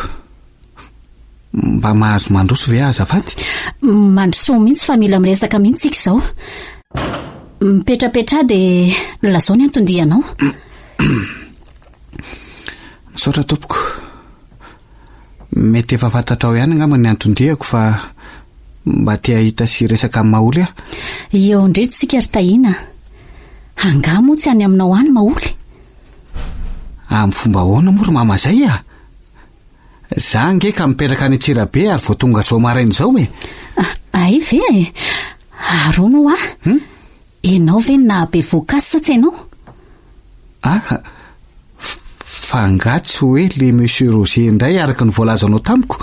Mba mahazo mandroso ve azafady? Mandroso mihitsy fa mila miresaka mihitsy tsika izao. Mipetrapetra dia lazao ny antondianao. Misaotra tompoko. Mety efa fantatrao ihany angamba ny antondihako fa mba tia hita sy resaka amin'ny maoly aho. Eo indritra tsika ry tahina. Anga moa tsy any aminao any maoly? Amin'ny fomba ahoana moa ry mama zay a? Za nge ka mipetraka any Antsirabe ary vao tonga zao maraina izao e. Ay ve e? Arono a? Enao ve nahabe voankazo sa tsy enao? Fangatsy hoe le Monsieur Roger indray araka ny voalazanao tamiko.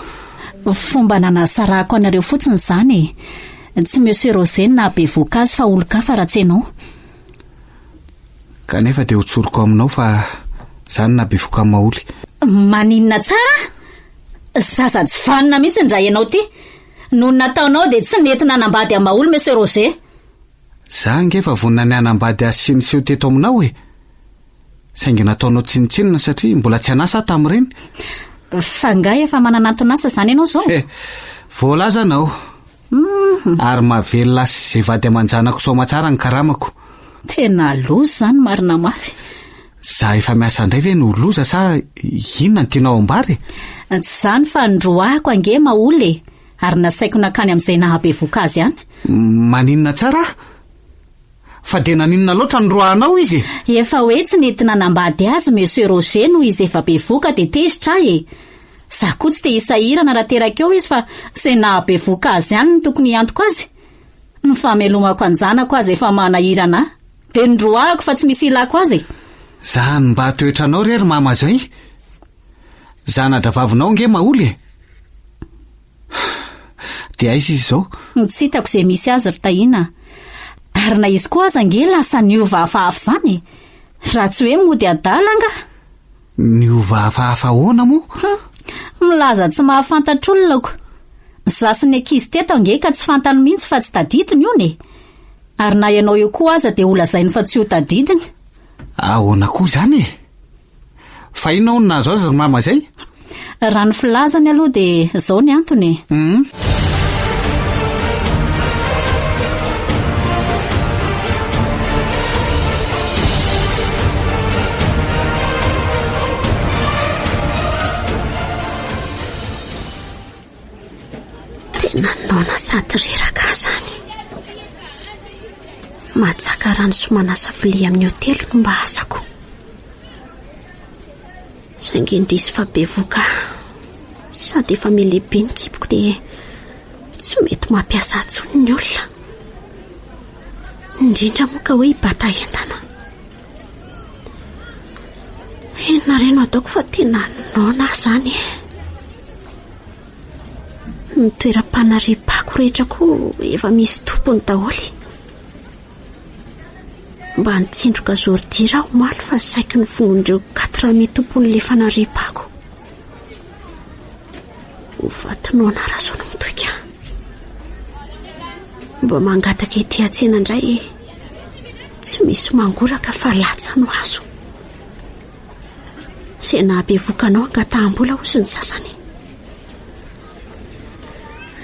Fomba nanasarako anareo fotsiny izany e. Tsy Monsieur Roger nahabe voankazo fa olo-kafa raha tsy enao. Kanefa dia hotsoroko aminao fa zany nahabe voka amin'ny maoly. Maninona tsara? Zaza tsy vanina mihitsy ndra ianao ty. Noho nataonao dia tsy nentina nanambady amin'ny maoly Monsieur Roger. Za ngefa vonina ny anambady azy sy ny seho teto aminao e. Saingy nataonao tsinitsinina satria mbola tsy anasa tamin'ireny. Fa ngay efa mananantonasa zany ianao zao. Voalaza anao. Ary mahavelona sy izay vady aman-janako soma tsara ny karamako. Tena loza zany marina mafy. Za efa miasa indray ve no loza sa inona ny tianao ambary? Tsy zany fa ndroahako ange maoly ary nasaiko nakany amin'izay nahabe voankazo ihany. Maninona tsara? Fa dia naninona loatra ny roahanao izy? Efa hoe tsy nentina nambady azy Monsieur Roger no izy efa be voka dia tezitra e. Za koa tsy te hisahirana raha teraka eo izy fa izay nahabe voankazo ihany no tokony hiantoko azy. Ny famelomako anjanako azy efa manahirana dia ndroahako fa tsy misy ilako azy. Zany mba toetranao rery mama zay? Zanadra-vavinao nge maoly e? Dia aiza izy izao? Tsy hitako izay misy azy ry tahina. Ary na izy koa aza nge lasa niova hafahafa zany. Raha tsy hoe mody adala anga. Niova hafahafa ahoana moa? Milaza tsy mahafantatr'olonako. Zasiny ankizy teto nge ka tsy fantany mihitsy fa tsy tadidiny io ne. Ary na ianao io koa aza dia olazainy fa tsy ho tadidiny. Ahoana koa zany e? Fa inona hono nazo azy ry mama zay? Raha ny filazany aloha dia izao ny antony. Tena nona sady reraka zany. Matsaka rano sy manasa vilia amin'ny hotely no mba asako. Saingy indrisy fa be voka sady efa melehibe ny kipoko dia tsy mety mampiasa atsony ny olona, indrindra moa ka hoe hibata entana. Nareno ataoko fa tena nona zany. Ny toeram-panaripako rehetra koa efa misy tompony daholy. Mba nitsindroka zordira aho maly fa saiko ny fonondreo 4 tompon'le fanaripako. Ovatonona rasono mitoika. Mba mangataka ety atsena indray, tsy misy mangoraka fa latsa no azo. Sena bevokanao angataham-bola ho sy ny sasany.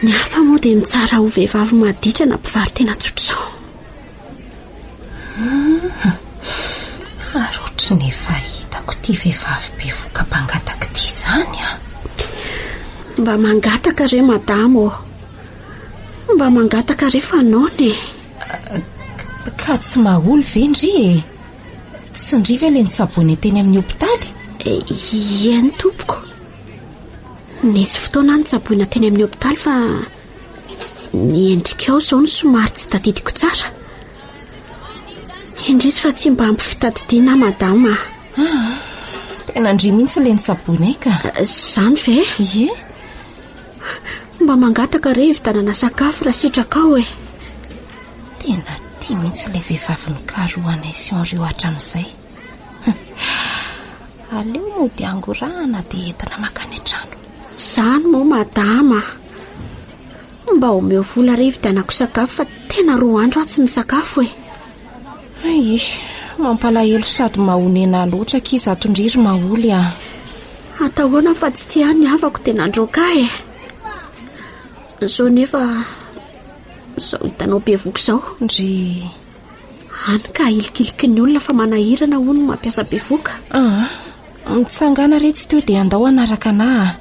Ny hafa moa dia mitsara ho vehivavy maditra na mpivarotena tsotra izao. Ary ohatry ny efa hitako ty vehivavy bevoka mpangataka ty izany a. Mba mangataka re madamo, mba mangataka re fanaony. Ka tsy maholy ve ndry e? Tsy ndry ve le nitsabony teny amin'ny hopitaly? Ieny tompoko. Nisy fotoana nitsaboina teny amin'ny hopitaly fa ny endrikao izao no somary tsy tadidiko tsara. Indrisy fa tsy mba ampifitadidiana madama. Tena ndry mihitsy le nitsaboina ka. Izany ve? Ie. Mba mangataka re hividanana sakafo raha sitraka ao e. Tena tia mihitsy le vehivavy nikarohana ision'ireo hatramin'izay. Aleo mody angorahana dia entina makany an-trano. Izany moa madama. Mba omeo vola re hividanako sakafo fa tena 2 andro aho tsy misakafo e. Ai, mampalahelo sady mahonena loatra kiza atondriry maholy a. Atahoana fa tsy tia ny havako tena androka e. Zao nefa zao hitanao bevoka izao. Ndry Hany ka ilikiliky ny olona fa manahirana hono mampiasa bevoka. Mitsangana re tsy teo dia andao anaraka na.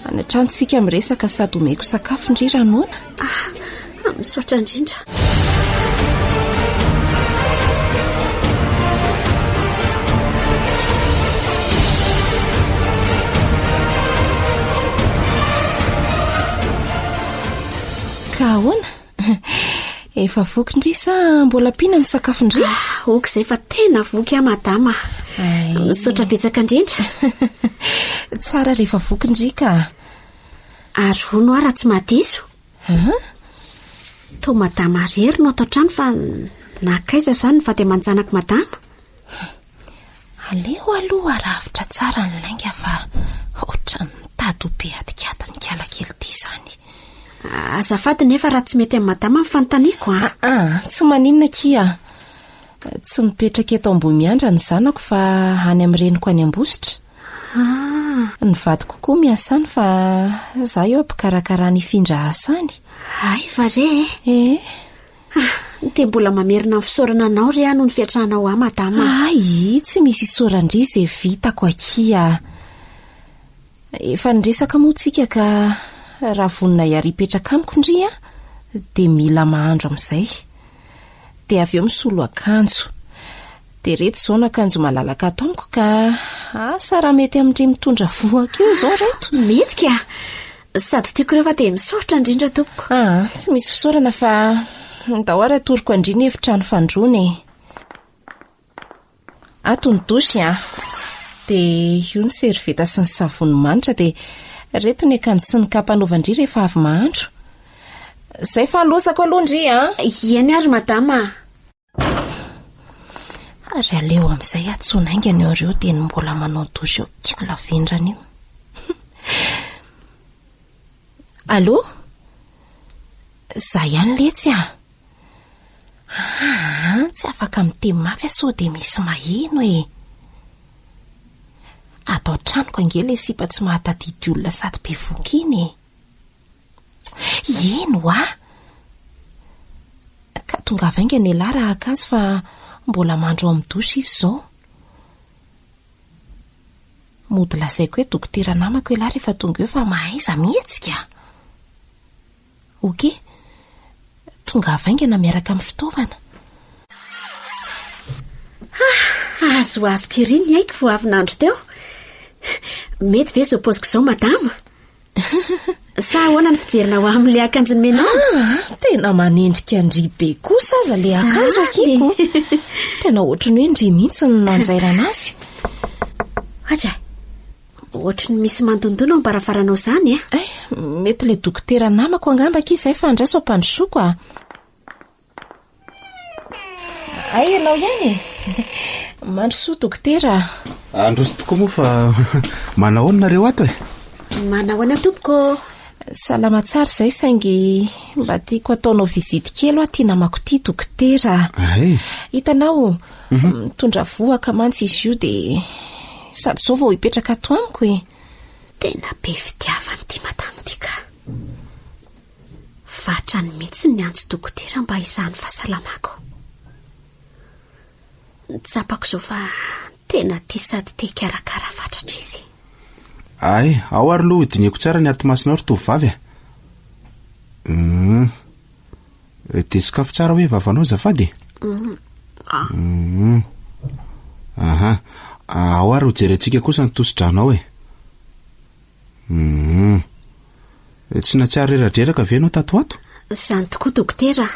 Any an-tranontsika miresaka sady omeko sakafo ndry ranoana. Misaotra indrindra. Ka ahoana? Efa voky ndry sa mbola pina ny sakafo ndry? Ok izay fa tena voky madama. Misaotra betsaka indrindra. Tsara rehefa voky ndry ka. Arono raha tsy madiso. To madama rery no atao trano fa nakaiza izany ny vady aman-janako madama. Aleo aloha arafitra tsara ny lainga fa ohatrany mitady ho be adikady ny kialakely ty izany. Azafady nefa raha tsy mety amin'ny madama mifanontaniako tsy maninona kia. Tsy mipetraka eto ambony miandra ny zanako fa any amin'ny reniko any Ambositra. Ny vadiko koa miasany fa za eo ampikarakara ny findra asany. Ay va re? Dia mbola mamerina ny fisaorana anao re ano ny fiatranao madama. Ay, tsy misy isorandry izay vitako akia. Efa nresaka moa tsika ka raha vonina iaripetraka amiko ndry dia mila mahandro amin'izay. Dia avy eo misolo akanjo. Dia reto izao ny akanjo malalaka ato amiko ka raha mety amin'ireny mitondra voaka io izao reto. Mety ka. Sady tiako rehefa dia misaotra indrindra tompoko. Tsy misy fisaorana fa dahoara toroko andriny efitrano fandrony. Ato ny dosy dia io ny servieta sy ny savony manitra dia reto ny akanjo sy ny kapa anaovandry rehefa avy mahandro. Izay fa losako aloha ndry Iany ary madama. Ary aleo amin'izay atsonaingany ireo dia ny mbola manao dosy eo kalavendrana io. Allo? Za ihany letsy tsy afaka miteny mafy sao dia misy maheno e. Atao tranoko angely sipa tsy mahatadidy olona sady be voky iny. Eno ka tonga vainga ny lahy raha akazy fa mbola mandro amin'ny dosy izy izao. Mody lazaiko hoe dokotera namako lahy rehefa tonga eo fa mahaiza mihetsika. Ok, tonga vaingana miaraka amin'ny fitaovana. Azo kiri ny haiko vao avy nandro teo. mety ve zao poziko izao madama? Sa ahoana ny fijerinao amin'ilay akanjony menao? Tena manendrika ndry be kosa aza le akanjo akiko. Tena ohatrany hoe ndry mihitsy no nanjairana azy. Aja, ohatrany misy mandondona ao am-baravaranao izany a? Mety le dokotera namako angambaka izay fa andraso ampandrosoako a. Ay, ianao ihany e. Mandrosoa dokotera. Androso tokoa moa fa manahoana nareo ato e? Manahoana tompoko? Salama tsara izay saingy mba tiako ataonao vizity kely aho tia namako ity dokotera. Hitanao, mitondra voaka mantsy izy io dia sady izao vao hipetraka ato amiko e. Tena be fitiavany ity madama ity ka. Vatrany mihitsy ny antso dokotera mba hizahan'ny fahasalamako. Nitsapako izao fa tena tia sady tia karakara fatratra izy. Ay, ao ary loha dineko tsara ny atomasonao ry tovovavy a. Dia sakafo tsara hoe vavanao zafady? Aha, ao ary ho jerentsika kosa ny tosidranao e. Tsy natsiary reradreraka ve ianao tato ato? Izany tokoa dokotera.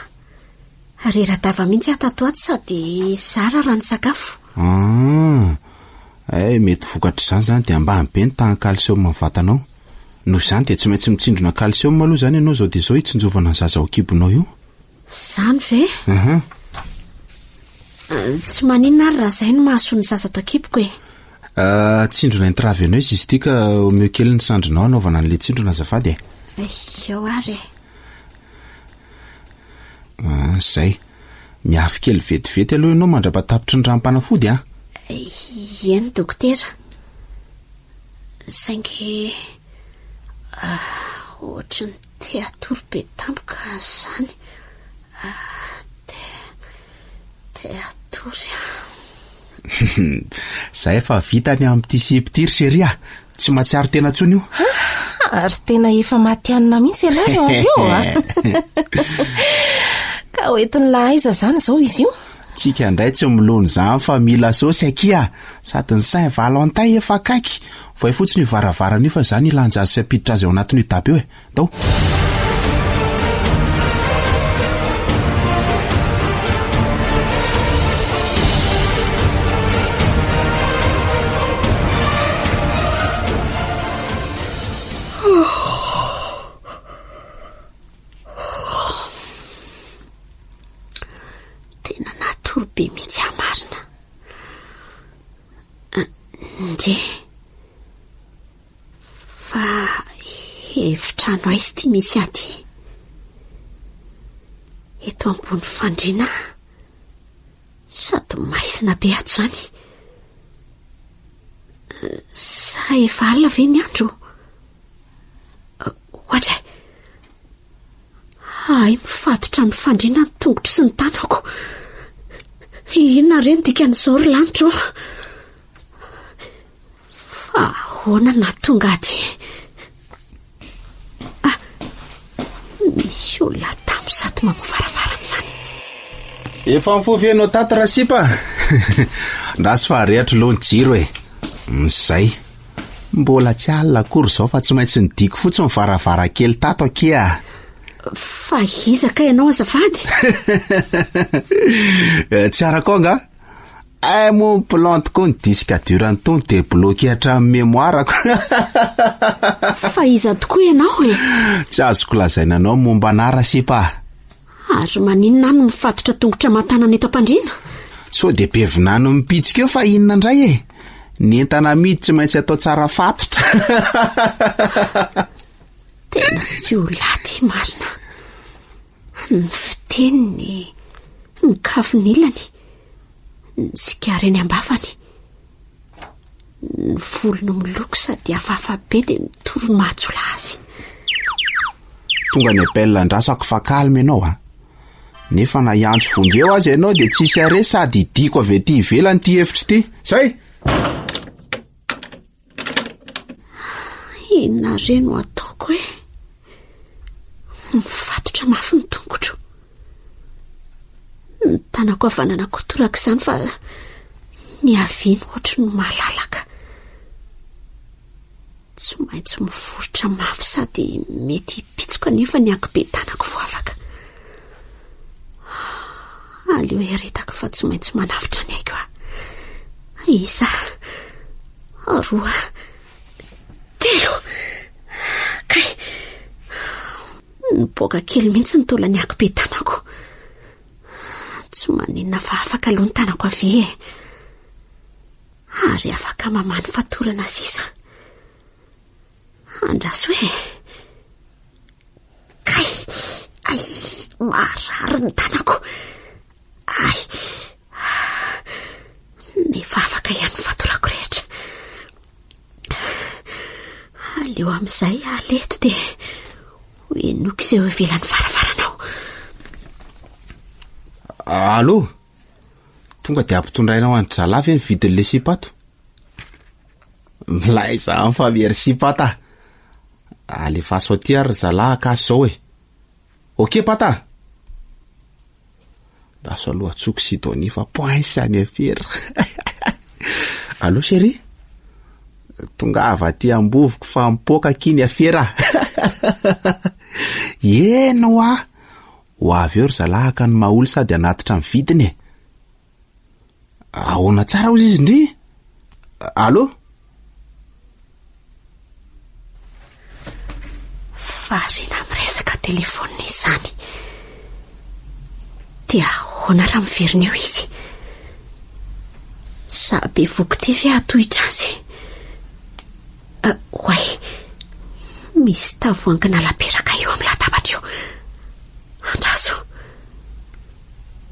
Reradava mihitsy aho tato ato sady zara raha ny sakafo. Mety vokatra izany zany dia ambany be ny tagna calcium amin'ny vatanao. Noho izany dia tsy maintsy mitsindrona calcium aloha zany ianao zao dia izao hitsinjovana ny zaza ao kibonao io. Izany ve? Tsy maninona ary raha izay no mahasoa ny zaza ato akiboko e. Tsindrona intraveineuse izy ity ka omeo kely ny sandrinao anaovana an'ilay tsindrona azafady e. Eo ary e. Zay, miafy kely vetivety aloha ianao mandrapatapitry ny ranom-panafody a. Eny dokotera. Saingy ohatra ny teatoro be tampoka izany. Teatory Zay efa vitany amin'ity sipitiry seria. Tsy matsiaro tena tsony io. Ary tena efa matianina mihitsy ianao eo avy eo a. Ka hoentiny lahaiza izany izao izy io? Tsika indray tsy milony izany fa mila saosy akia. Sady ny Saint Valentin efa akaiky. Voay fotsiny io varavarana io fa izany ilanjazy sy apiditra azy ao anatin'io daba io e. Tao. Be mihitsy hamarina. Ndre fa efitrano aizy ity misy aty eto ambony fandriana sady maizina be ato zany. Sa efa alina ve ny andro? Ohatra mifatotra ny fandriana ny tongotry sy ny tanako. Inona reny dikan'izao ry lanitro? Fa ahoana na tonga aty? Misy olona tamo sady mamivaravarana izany. Efa mifovy ianao tato rasipa. Ndasy fa rehatra loha ny jiro e. Zay. Mbola tsy alina akory izao fa tsy maintsy nidiko fotsiny mivaravara kely tato akia. Fa izaka ianao azafady? Tsy arakonga? Mo plante koa ny disque dur antony dia bloqué hatramin'ny mémoire. Fa iza tokoa ianao e? Tsy azoko lazaina anao momba anara sipa. Ary maninona no mifatotra tongotra matanana eto am-pandriana? So dia be vinano mipitsika eo fa inona indray e? Ny entana midy tsy maintsy atao tsara fatotra. Tena tsy ho laty marina. Ny fiteniny, ny kafinilany, ny sikareny ambavany, ny volony miloko sady hafahafa be dia mitoro-matsola azy. Tonga ny appel andrasako fa kalma ianao a. Nefa na iantso vonjeo azy ianao dia tsisy are sady idiko avy ety ivelany ity hevitra ity. Zay! Inona re no ataoko e? Mifatotra mafy ny tongotro. Ny tanako havanana kotoraka izany fa ny aviany ohatry no malalaka. tsy maintsy mivorotra mafy sady mety hipitsoka nefa ny ankibe tanako voavaka. Aleo heritako fa tsy maintsy manavitra ny aiko. Isa, 2, 3. Kay, niboaka kely mihitsy ny tola ny ankibe tanako. Tsy maninona fa afaka aloha ny tanako avy ary afaka mamany fatorana sisa. Andraso hoe, kay, ay, marary ny tanako. Ay, nefa afaka ihany fatorako rehetra. Aleo amin'izay aleto dia hoenoko izay ho ivelan'ny varavaranao. Allo, tonga dia ampitondrainao andry zalafy ny vidin'le sipato. Milay zany fa miery sipata. Alefa saoty ary zalahy akasy zao e. Ok pata. Raso aloha tsoko Sidonie fa poinsany afera. Allo chérie, tonga avy aty amboviko fa mipoaka kiny afera. Eno ho avy eo ry zalahy ka ny mahaolo sady anatitra ny vidiny e. Ahoana tsara hozy izy ndry? Allo? Varina miresaka telefônina izany. Dia ahoana raha miverina eo izy? Sabe vokitivy atohitra azy. Oay, misy tavoangina lapiraka eo amin'ny latabatra eo. Andraso,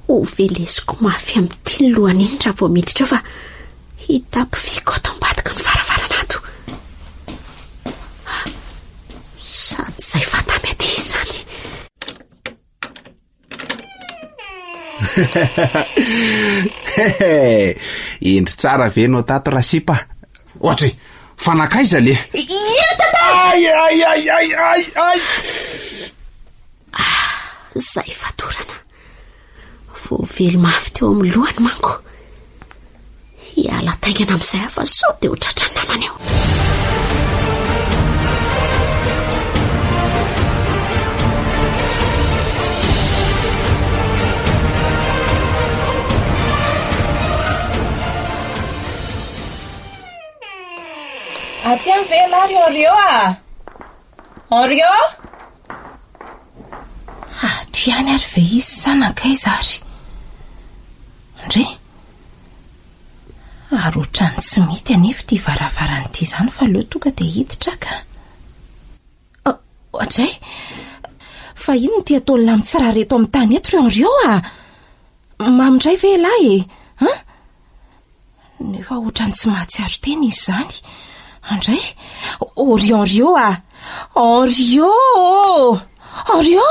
hovelesiko mafy amin'ity ny lohany iny raha vao miditra eo fa hitapifiko ato ambadika ny varavarana ato. Sady zay fata mety izany. Indry tsara venao tato rasipa. Ohatry, fanakaiza le? Ay. Zay fatorana. Voavelo mafy teo amin'ny lohany manko. Hiala taingana amin'izay afa sao dia ho tratra ny namany eo. Aty amin'ny velary Henrio Henrio? Aty ihany ary ve izy sanakaiza ary? Ndre? Ary ohatrany tsy mety anefa ity varavaran'ity izany fa leo tonga dia hiditra ka. Ohatray? Fa ino ty ataony lamy tsirareto amin'ny tany eto ry Henrio mamindray ve lahy e? Nefa ohatrany tsy mahatsiaro tena izy izany. Andray? Ry Henrio Henrio! Henrio?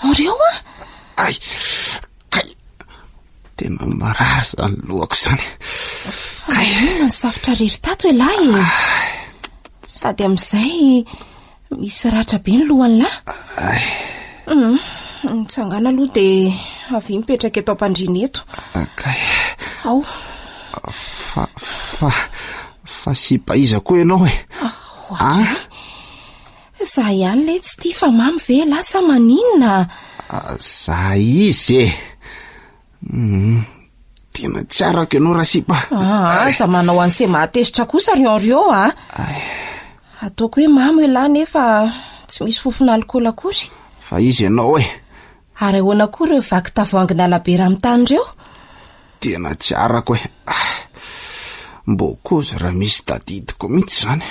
Henrio Ay, kay, tena marary zany lohako zany. Kay, inona ny safotra rery tato e lahy e? Sady amin'izay misy ratra be ny lohany lahy. Nitsangana aloha dia avy mipetraka eto am-pandriana eto. Kay. Ao. Fa sipa iza koa ianao e? Za ihany le tsy tia fa mamy ve lasa maninona? Za izy e. Tena tsy arako ianao raha sipa. Za manao an'izay mahatezitra kosa ry Henrio ataoko hoe mamy hoe lahy nefa tsy misy fofona alikaola akory. Fa izy ianao e. Ary ahoana koa ireo vaky tavoangina labera amin'ny tany ireo? Tena tsy arako e. Mbo koza raha misy tadidiko mihitsy zany.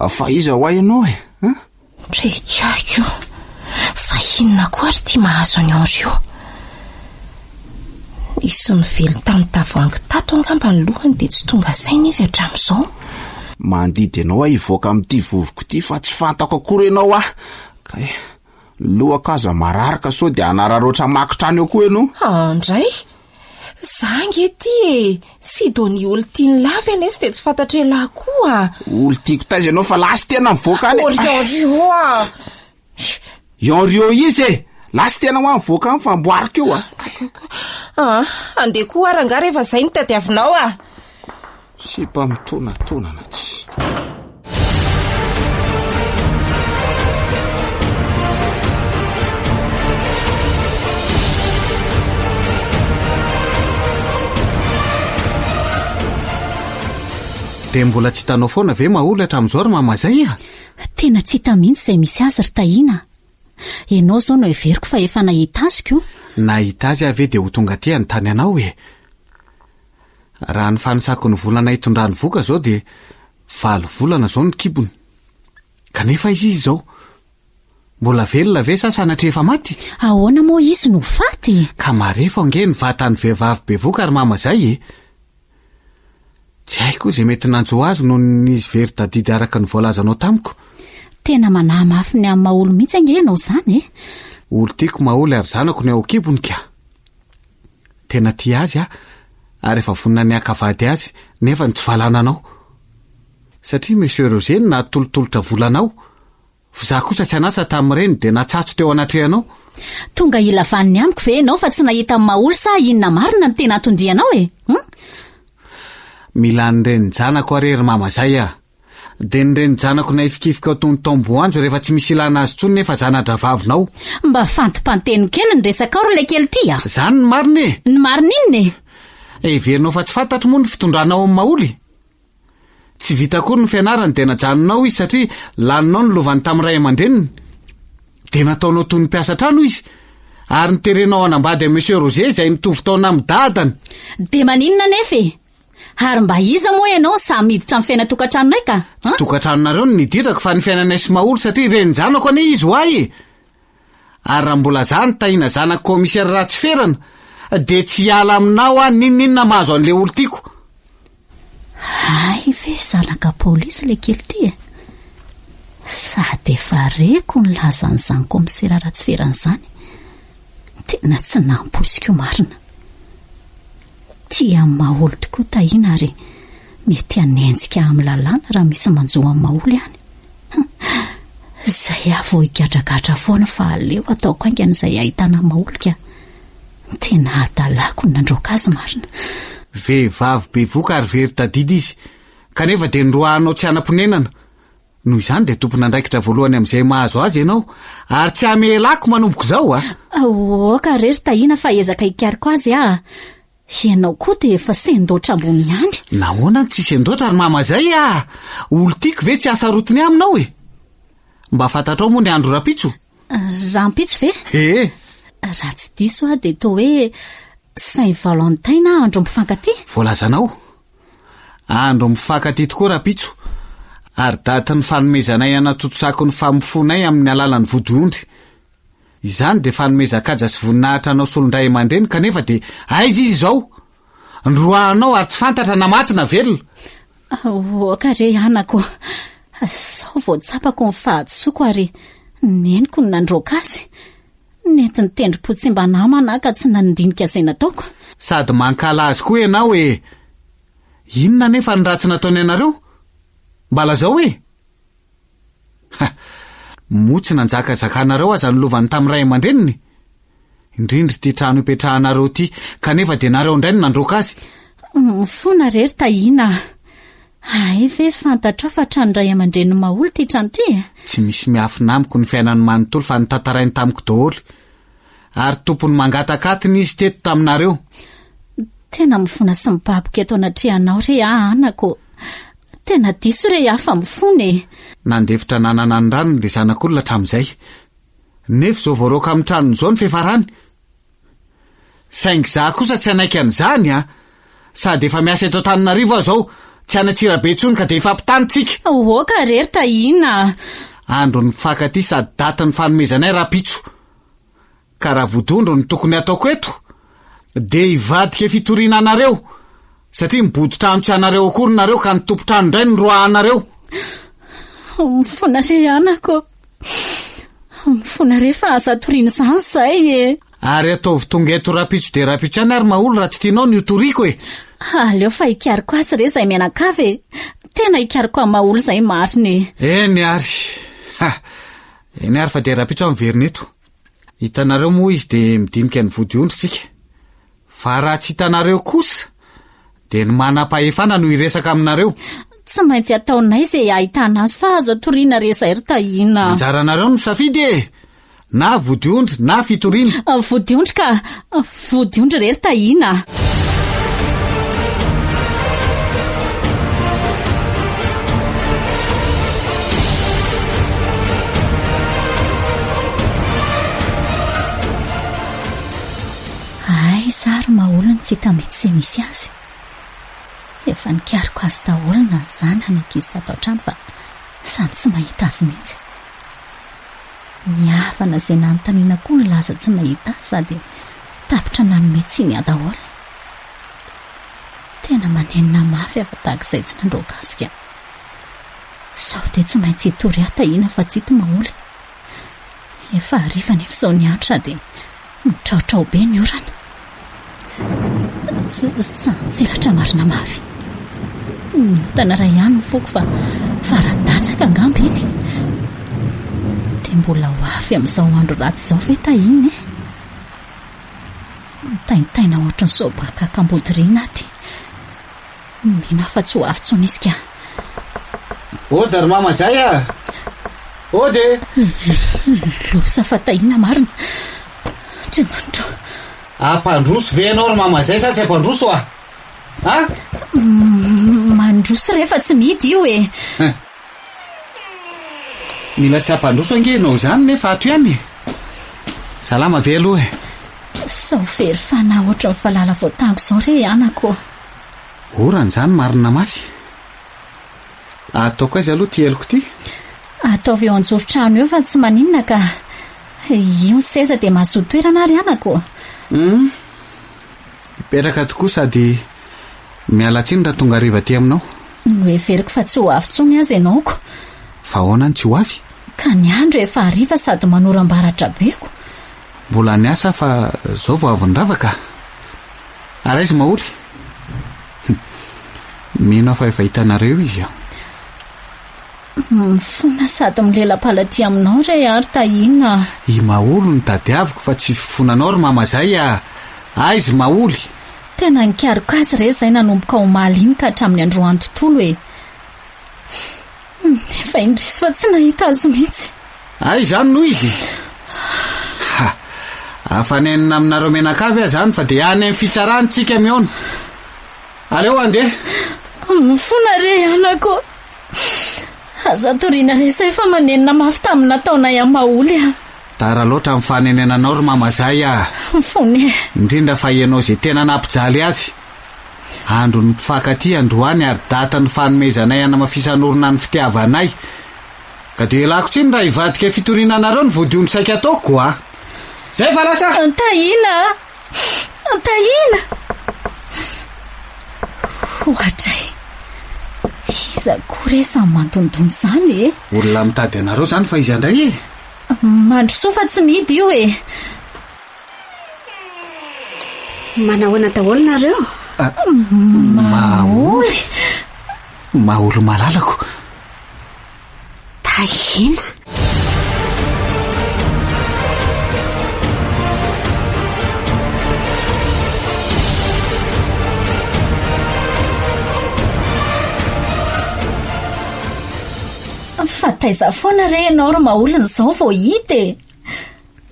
Fa iza ho ianao e? Trekako. Fa inona koa ary ty mahazo any Henrio? Nisy nively tamin'ny tavoangy tato angamba ny lohany dia tsy tonga saina izy hatramin'izao. Mandidy ianao hivoaka amin'ity vovoko ity fa tsy fantako akory ianao Kay, lohaka aza mararaka sao dia anararoatra makitrany eo koa ianao. Andray? Zangy ety Sidonie olo tiany lava anesy dia tsy fantatra lahy koa. Olo tiako taiza ianao fa lasy tena mivoaka any. Henrio izy e. Lasy tena ho mivoaka any fa mboariko eo andeha koa aranga rehefa izay ny tadiavinao Sipa mitonatona tsy. dia mbola tsy hitanao foana ve maolatra amin'izao ry mamazay a? Tena tsy hita mihitsy izay misy azy ry tahiana. Ianao izao no heveriko fa efa nahita azy ko. Nahita azy ave dia ho tonga aty anontany anao e. Raha ny fanisako ny volana hitondrany voka izao dia 5 volana izao ny kibony. Kanefa izy izao mbola velona ve sa sanatria efa maty? Ahoana moa izy no faty? Ka marefo ange ny vatany vehivavy be voka ry mamazay e. Tsy haiko izay mety nanjo azy noho n'izy very tadidy araka ny voalazanao tamiko. Tena manahy mafy ny amin'ny maolo mihitsy ange ianao izany e. Olo tiako maoly ary zanako ny ao kibony ka. Tena tia azy ary efa vonina ny akavady azy nefa ny tsy valananao. Satria Monsieur Roseny natolotolotra volanao. Fa kosa tsy anasa tamin'ireny dia natsatso teo anatrehanao. Tonga ilavaniny amiko ve ianao fa tsy nahita amin'ny maolo sa inona marina ny tena atondrianao e? Mila nireny janako arery mamazay a. Dia nireny janako na ifikifika ao tony tamboanjo rehefa tsy misy ilana azy tsony nefa zanadra-vavinao. Mba fantipanteno kely ny resaka ao ry le kely ty a. Zany ny marina e. Ny marina inona e? Everinao fa tsy fantatro moa ny fitondranao amin'ny maoly. Tsy vita kory ny fianarany dia najanonao izy satria laninao ny lovany tamin'ny ray aman-dreniny. Dia nataonao toy ny mpiasa trano izy. Ary niterenao anambady a Monsieur Roger izay nitovy taona amin'ny dadany. Dia maninona nefa e? Ary mba iza moa ianao samy miditra amin'ny fiaina tokantranonay ka? Tsy tokantranonareo ny nidirako fa ny fiainanay sy maoly satria ireny zanako ane izy ho ahy e. Ary raha mbola zany tahiana zanako komisera ratsy ferana dia tsy hiala aminao ninninona mahazo an'ilay olo tiako. Ay ve zanaka polisy le kely ty e? Sady efa reko ny lazan'izany komisera ratsy ferana izany. Tena tsy namposiko marina. Tia maolo tokoa tahiana ary mety hanenjika amin'ny lalàna raha misy manjoa amin'ny maolo ihany. Izay avy higadrakatra foana fa aleo ataoko aingana izay ahitana maolika. Tena adalako nandroaka azy marina. Vehivavy be voka ary very tadidy izy. Kanefa dia noroahanao tsy anam-ponenana. Noho izany dia tompona andraikitra voalohany amin'izay mahazo azy ianao ary tsy hamelako manomboko izao a. Oka rery tahiana fa ezaka hikariko azy a. Ianao koa dia efa sendoatra ambony ihany. Nahoana ny tsy sendoatra ary mamazay a. Olo tiako ve tsy asarotiny aminao e. Mba fantatrao moa ny andro rapitso. Rampitso ve? Ee. Raha tsy diso a dia toa hoe Saint Valentin na andro mifankaty. Voalazanao. Andro mifankaty tokoa rapitso. Ary daty ny fanomezanay anatotosako ny famofonay amin'ny alalan'ny vodiondry. Izany dia fanomezakaja sy voninahitra anao solondray aman-dreny kanefa dia aiza izy izao. Nroahanao ary tsy fantatra namatina velona. Oka re anako. Sao vao tsapako ny fahadsoko ary neniko ny nandroaka azy. Nety ny tendrom-po tsy mba namana ka tsy nandinika izay nataoko. Sady mankala azy koa ianao e. Inona nefa ny ratsy nataony ianareo? Mbalazao e. Motsy nanjakazakaanareo aza ny lovany tamin'ny ray aman-dreniny. Indrindra ity trano ipetrahanareo ity kanefa dia nareo indray no nandroaka azy. Mifona rery tahiana. Ay ve fantatrao fa trano ray aman-dreny maolo ty trano ty? Tsy misy miafina amiko ny fiainany manontolo fa ny tantarainy tamiko daholo. Ary tompony mangatakatiny izy teto taminareo. Tena mifona sy mibaboka eto anatrehanao re anako. Tena diso re hafa mifony. Nandefitra nanana ny rano le zanak'olona hatramin'izay. Nefa izao voaroaka amin'ny tranony izao ny fiafarany. Saingy za kosa tsy anaiky an'izany a. Sady efa miasa eto Antananarivo zao. Tsy anatsirabe intsony ka dia efa ampitanitsika. Oka rery tahiana. Andro ny mifankaty sady daty ny fanomezanay rapitso. Ka raha vodondro ny tokony ataoko eto dia hivadika fitoriana anareo. Satria mibodi-trano tsy anareo akory nareo ka ny tompo-trano indray ny roahanareo. Mifona re anako. Mifona re fa aza toriana izany izay e. Ary ataovy tonga eto rapitso dia rapitso ihany ary maolo raha tsy tianao ny hotoriako e. Aleo fa hikariko azy re izay mianakavy. Tena hikariko amin'ny maolo izay marina e. Eny ary. Eny ary fa dia rapitso amin'ny verina eto. Hitanareo moa izy dia midinika ny vodiondry sika. Fa raha tsy hitanareo kosa dia ny manam-pahefana no hiresaka aminareo. tsy maintsy ataonay izay ahitana azy fa azo atoriana resa ry tahina. Anjaranareo no misafidy e, na vodiondry na fitoriana. Vodiondry ka vodiondry rery tahina. Sary maolona tsy hita mety sy misy azy. Efa nikariko azy taolona zany anankizy tato an-trano fa samy tsy mahita azy mihitsy. Miavana izay nanontaniana koa ny laza tsy mahita azy sady tapitra nanome tsiny adahola. Tena manenina mafy afa tahak'izay tsy nandroaka azy ka. Sao dia tsy maintsy hitory aho tahina fa tsy hita maoly. Efa hariva nefa izao ny andro sady mitraotrao be ny orana. Sanjelatra marina mafy. Miotana ray ihany foko fa faradatsaka angamba iny. Dia mbola ho afy amin'izao andro ratsy izao ve tahiny e? Mitaintaina ohatry ny sobaka kambodiriana aty. Mina fa tsy ho afy tsony izy ka. Ody ary mama zay a. Ody. Losa fa tahina marina. Tremandro. Ampandroso ve ianao ry mama zay sa tsy ampandroso a? Ha? Mandroso rehefa tsy midy io e. Mila tsy ampandroso angenao zany nefa ato ihany. Salama ve aloha e? Sao very fana ohatry ny falala voatango izao re anako. Orana zany marina mafy. Ataoko aiza aloha ty eloko ty? Ataovy eo anjoro-trano eo fa tsy maninona ka io seza dia mahazo toerana ary anako. Miperaka tokoa sady miala tsiny raha tonga riva ty aminao. No everiko fa tsy ho avy tsony azy ianaoko. Fa ahoana ny tsy ho avy? Ka ny andro efa hariva sady manoram-baratra beko. Mbola ny asa fa zao vao avy ny ravaka. Ary aizy maoly? Mino fa efa hitanareo izy aho. Mifona sady milela-palaty aminao ray ary tahina. I maolo ny tadiaviko fa tsy fifonanao ry mama zay a. Aizy maoly. Tena nikariko azy re izay nanomboka ho mahaliny ka hatramin'ny androany tontolo e. Efa indrisy fa tsy nahita azy mihitsy. Ay zany noho izy. Afanenina aminareo menakavy a zany fa dia any amin'ny fitsaranintsika mihaona. Aleo andeha. Mifona re anako. Aza toriana resa efa manenina mafy tamin'ny nataonay amin'ny maoly a. Tara loatra amin'ny fanenenanao ry mama zay a. Mifony. Indrindra fa ianao izay tena nampijaly azy. Andro ny mpifankaty androany ary data ny fanomezanay anamafisanorona ny fitiavanay. Ka dia lako tsiny raha hivadika fitoriana anareo ny vodiondry saika ataoko a. Zay fa lasa. Tahina. Tahina. Ohatray. Iza koa re samy mantondony zany e. Olona mitady anareo zany fa izy andray e. Mandrosoa fa tsy midy io e. Manahoana daholo nareo? Maoly. Maolo malalako. Tahina. Fa taiza foana re ianao ry maolona izao vao hita e.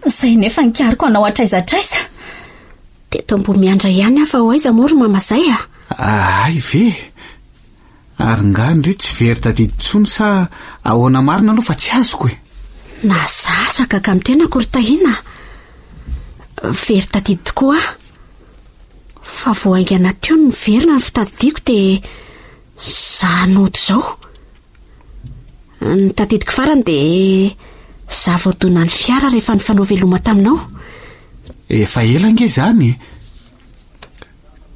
Izay nefa nikariko anao atraizatraiza. Dia toa mbo miandra ihany afa ho aiza moa ry mama zay a. Ay ve. Ary ngandry tsy very tadidy tsony sa ahoana marina aloha fa tsy azoko e. Nazasaka ka mitenako ry tahina. Very tadidy tokoa. Fa voaingana teo ny verina ny fitadidiako dia zanody izao. Ny tadidiko farany dia za voadona ny fiara rehefa nifanao veloma taminao. Efa ela nge zany.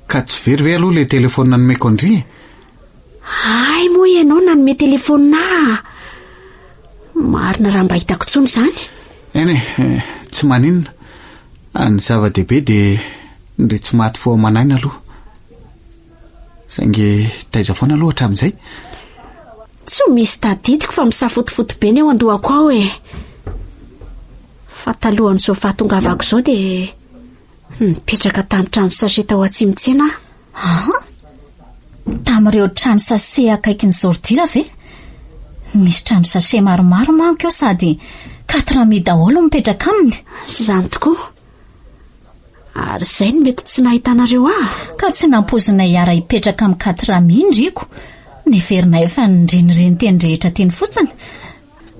Ka tsy very ve aloha ilay telefonina nomeko andry? Ay moa ianao nanome telefonina. Marina raha mba hitako tsony zany. Eny e, tsy maninona. Ny zava-dehibe dia ndry tsy maty fo manaina aloha. Saingy taiza foana aloha hatramin'izay. Tsy misy tadidiko fa misafotofoto be ny ao andohako ao e. Fa talohan'izao fahatongavako izao dia nipetraka tamin'ny trano saseta ao Atsimitsena. tamin'ireo trano sase akaiky ny zordira ve? Misy trano sase maromaro manko eo sady 4000 daholo mipetraka aminy. Izany tokoa. Ary izay no mety tsy nahitanareo ka tsy nampozina hiara hipetraka amin'ny 4000 indriko. Neverina efa nindrenireny teny rehetra teny fotsiny.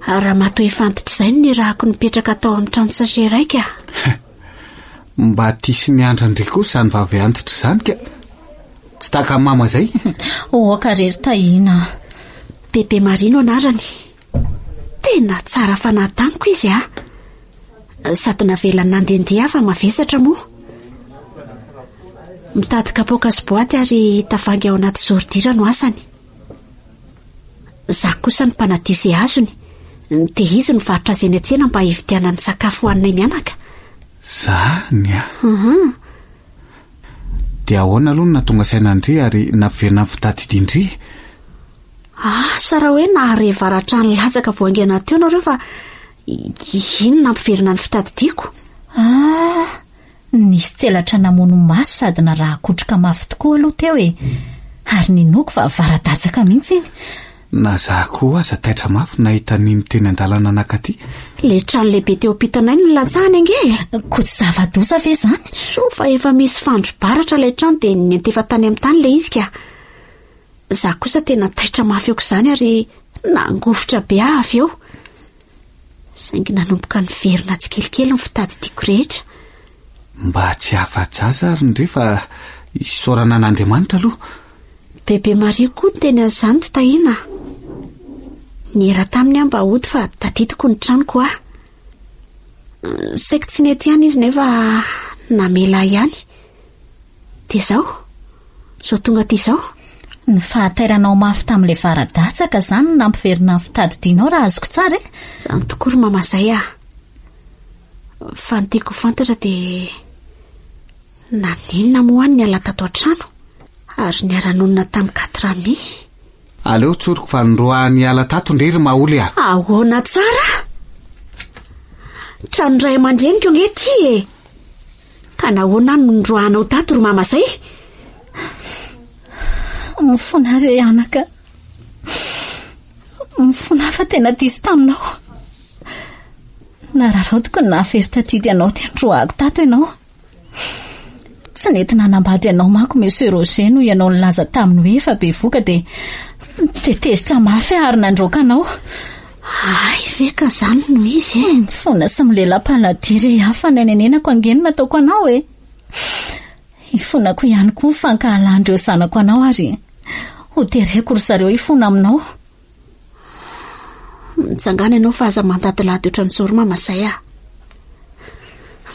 Raha matoa efantitra izay ny rahako nipetraka tao amin'ny trano sase raika. Mba tisy ny andra ndray koa izany vavy antitra izany ka. Tsy taka mama izay. Karery tahina. Bebe Marino anarany. Tena tsara fanataniko izy sady navelany nandendeha fa mavesatra moa. Mitady kapoaka sy boaty ary tavangy ao anaty zordira no asany. Za kosa ny mpanadio izay azony. Dia izy no varotra azy eny an-tsena mba hividiana ny sakafo hoanay mianaka. Zany dia ahoana aloha natonga sainandry ary naverina ny fitadidiandry. Sara hoe naharevaratra ny latsaka voaingana teo nareo fa inona nampiverina ny fitadidiako? Nisy tselatra namono maso sady na raha kotroka mafy tokoa aloha teo ary ninoko fa varadatsaka mihitsy iny. Na za koa aza taitra mafy nahita niny teny an-dalana anakaty. Le trano lehibe teo ampitanay no latsahany ange. Koty zava-doza ve zany? Fa efa misy fandro-baratra ilay trano dia nentefa tany amin'ny tany le izy ka. Za kosa tena taitra mafy aoko izany ary nangofotra be avy eo. Saingy nanomboka ny verina tsikelikely ny fitadidiako rehetra. Mba tsy afa-jaza ary ndre fa isaorana an'Andriamanitra aloha. Bebe Maria koa teny an'izany tsy tahina. Niera taminy mba hody fa tadidiko ny tranoko saika tsy nety ihany izy nefa namela ihany. Dia zao tonga ty zao. Ny fahatairanao mafy tamin'ilay varadatsaka izany nampiverina ny fitadidianao raha azoko tsara Izany tokoa ry mama izay fa ny tiako fantatra dia naninona moa ny ala tato an-trano ary niara-nonina tamin'ny 4000. Aleo tsoriko fa nroahany ala tato ndrery maoly ahoana tsara? Trano ray aman-dreniko nge ty ka nahoana no nroahanao tato ry mama izay? Mifona re anaka. Mifona fa tena diso taminao. Nararaotiko ny nahavery tatidy anao ty androako tato ianao. Tsy nety nanambady anao manko Monsieur Roger no ianao nilaza taminy hoe efa be voka dia tezitra mafy ary nandroaka anao. Veka izany no izy Mifona sy milela-paladiry hafa nenenenako angeny nataoko anao Ifonako ihany koa fankahalandreo zanako anao ary hotereko ry zareo ifona aminao. Mitsangana ianao fa aza mandadilady ohatran'ny sory mama izay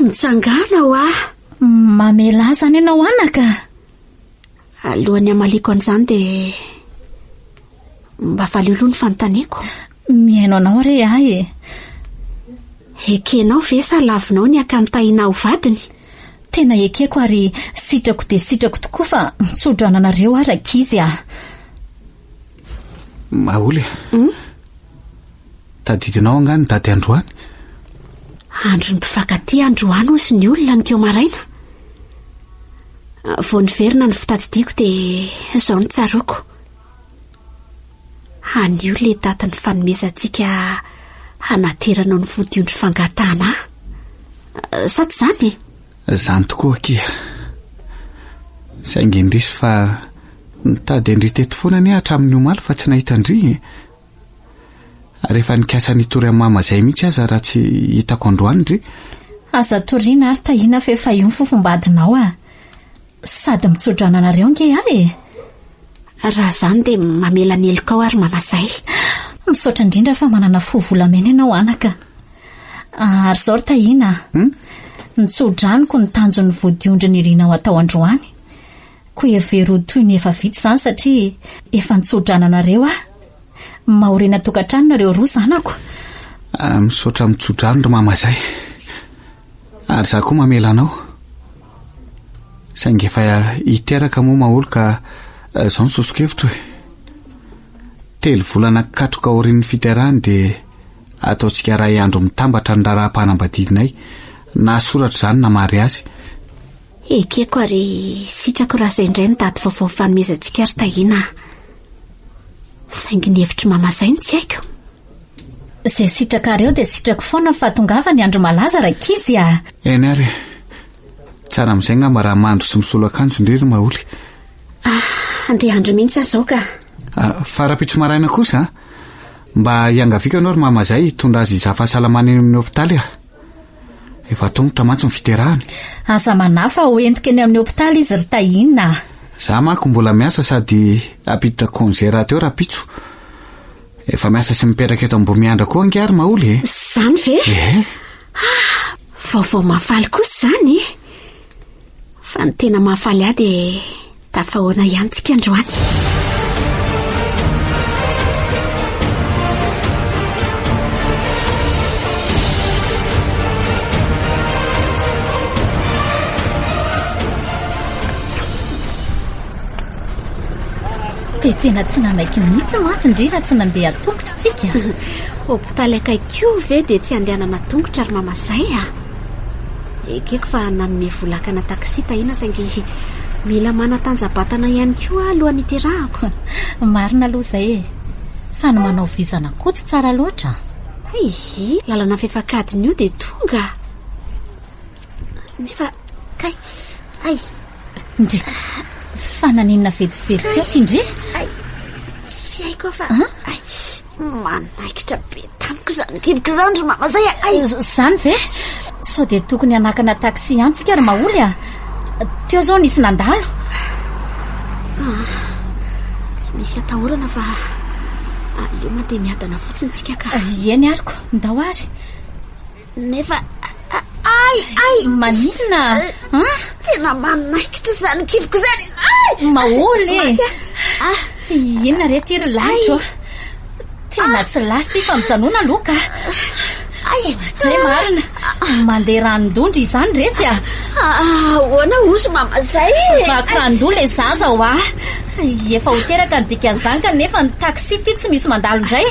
Mitsangana mamela zany ianao anaka. Alohany amaliko an'izany dia mba valiolo ny fanontaniako. Mihaino anao re Ekenao ve sa lavinao ny akantaina ho vadiny? Tena ekeko ary sitrako dia sitrako tokoa fa mitsodrananareo arakizy Maoly tadidinao angany dady androany? Andro ny mpifankatia androany ozy ny olona ny teo maraina. Vao niverina ny fitadidiako dia izao ny tsaroko. Anio le daty ny fanomezantsika hanateranao ny vodiondry fangatahana sa tsy zany? Zany tokoa kia. Saingy indrisy fa nitady andry teto foana ny hatramin'ny omaly fa tsy nahita andry. Rehefa nikasa nitory amin'ny mama izay mihitsy aza raha tsy hitako androany ndry. Aza toriana ary tahina fa efa io ny fofombadinao sady mitsodrananareo nge Raha zany dia mamela ny elokao ary mama izay. Misaotra indrindra fa manana fo volamena ianao anaka. Ary zao ry tahina nitsodraniko ny tanjon'ny vodiondry ny rinao atao androany. Koa everody toy ny efa vita izany satria efa nitsodrananareo maorina tokantrano nareo roa zanako. Misaotra mitsodrano ry mama izay. Ary za koa mamela anao. Saingy efa hiteraka moa maolo ka izao ny sosokevitra hoe 3 volana katroka aorian'ny fiterahany dia ataontsika iray andro mitambatra ny raharaha-panambadidinay na soratra izany na mary azy. ekeko ary sitrako raha izay indray nitady vaovao fanomezantsika ary tahina. Saingy ny hevitry mamazay ny tsy haiko. Izay sitraka reo dia sitrako foana fa tongava ny andro malaza rakizy a. Eny ary tsara amin'izay ngamba raha mandro sy misolo akanjo indrindra maholy. Andeha andro mihitsy azao ka. Farapitso maraina kosa mba hiangavika anao ry mamazay hitondra azy hizafahasalamana eny amin'ny hopitaly efa tongotra mantsy ny fiterahany. Asa manafa ho entika eny amin'ny hopitaly izy ry tahina. Za manko mbola miasa sady apiditra konzera teo rapitso. Efa miasa sy mipetraka eto Ambomiandra koa angiary maholy. Zany ve? Vaovao mahafaly kosa zany. Fa ny tena mahafaly ahy dia tafahoana ihany tsika androany. Dia tena tsy nanaiky mihitsy mantsy indri raha tsy nandeha tongotra tsika. Hopitaly akaikio ve dia tsy andehanana tongotra ry mamazay a? Ekeko fa nanome volakana taksi tahina saingy mila manantanjabatana ihany koa alohan'ny iterahako. Marina aloha izay fa ny manao vizana koa tsy tsara loatra. Lalana fefakadiny io dia tonga. Nefa kay indri fa naninona vetivety teo tindri? Tsy haiko fa manaikitra be tamiko izany kiboko izany ry mamazay. Zany ve? Sao dia tokony hanakana taksi ihany tsika ry maholy a. Teo zao nisy nandalo. Tsy misy atahorana fa aloma dia miadana fotsiny tsika ka. Eny ariko ndao ary. Nefa maninona? Tena manaikitra izany kiboko izany. Maholy inona re ty ry lanitro? Tena tsy lasy ty fa mijanona aloha ka. Dray marina mandeha ranondondry izany retsy a. Ahoana ozy mamazay? Vaky ranondoha le zaza ho a. Efa ho teraka ny dikan'izany kanefa ny taksi ty tsy misy mandalo indray.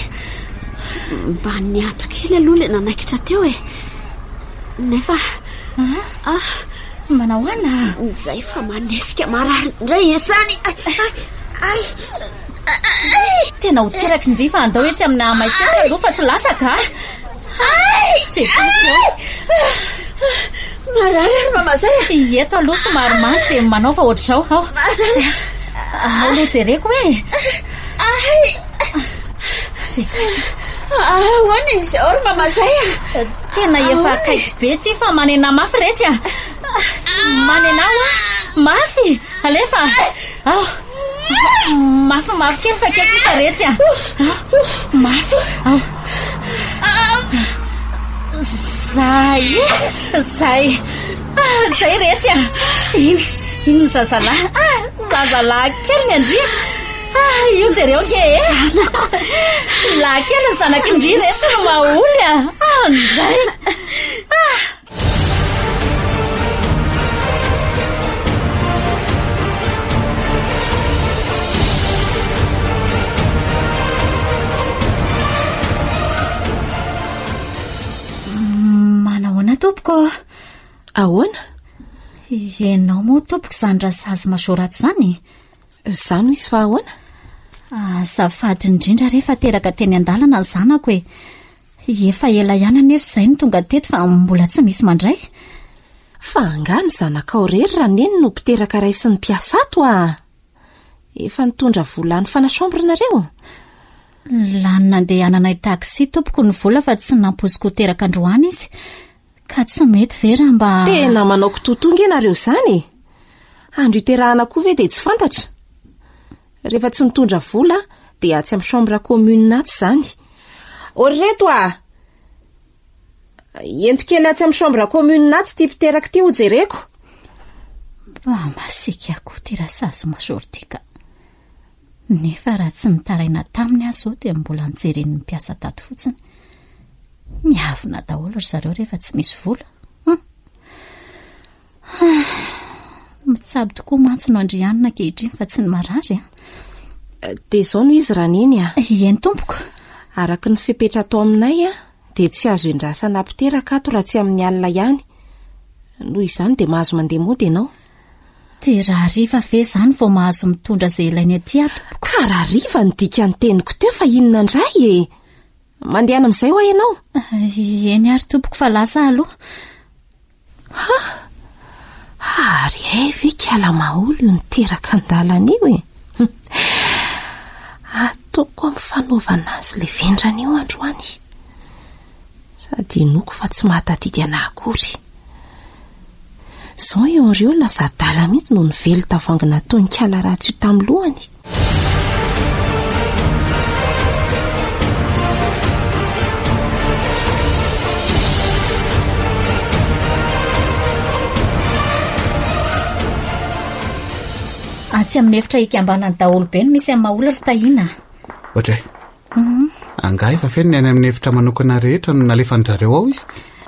Mba niato kely aloha le nanaikitra teo nefa manao ana zay fa manesika marary indray izany. Tena ho teraka indri fa andao etsy amina maitsetsy aloha fa tsy lasaka. Marary ary mamazay. Eto aloha somary masy dia manao fa ohatr'izao ao. Aloha jereko hoe ahoana izao ry mamazay? Tena efa akaiky be ty fa manena mafy retsy a. Manena mafy alefa mafy kely fa kely sisa retsy a. Mafy zay retsy a. Iny zazalahy kely ny andria. Io jereo ke lahy kely ny zanaka indri retsy no maholy a. Ndray manahoana tompoko? Ahoana? Ianao moa tompoko izany raha sazy masorato izany. Zany izy fa ahoana? Azafady indrindra rehefa teraka teny an-dalana ny zanako efa ela ihany anefa izay ny tonga teto fa mbola tsy misy mandray. Fa angany zanakao rery raha neny no mpiteraka ray sy ny mpiasa ato a. Efa nitondra vola ny fanasombrnareo. Lany nandehanana taksi tompoko ny vola fa tsy nampoziko teraka androany izy ka tsy mety vera mba. Tena manao kitotonga ianareo izany. Andro iterahana koa ve dia tsy fantatra. Rehefa tsy nitondra vola dia atsy amin'ny chambre commune atsy izany. Oreto a. Entokely atsy amin'ny chambre commune atsy ty mpiteraka ty ho jereko. Masika koa ty raha sazy masortika. Nefa raha tsy nitaraina taminy azy zao dia mbola nijeren'ny mpiasa tato fotsiny. Miavona daholo ry zareo rehefa tsy misy vola. Mitsabo tokoa mantsy no andrianina ankehitriny fa tsy ny marary dia izao no izy raha neny a. Eny tompoko. Araka ny fepetra atao aminay dia tsy azo endrasana mpiteraka ato raha tsy amin'ny alina ihany. Noho izany dia mahazo mandeha mody ianao. dia raha riva ve izany vao mahazo mitondra izay ilainy aty ato? Ka raha riva ny dika ny teniko teo fa inona indray e? Mandehana amin'izay ho ianao? Eny ary tompoko fa lasa aloha. Ary ve kiala maholo io niteraka an-dalana io e? Ataoko amin'ny fanaovana azy le vendrana io androany. Sady noko fa tsy mahatadidy ana akory. Zao eo ireo lasa dala mihitsy no nively tavangina toy ny kiala ratsy io tamin'ny lohany. Atsy amin'ny efitra ikambanany daholo be no misy amin'ny mahaolatra tahina. Ohatray. Angaha efa feno ny any amin'ny efitra manokana rehetra no nalefan'zareo ao izy.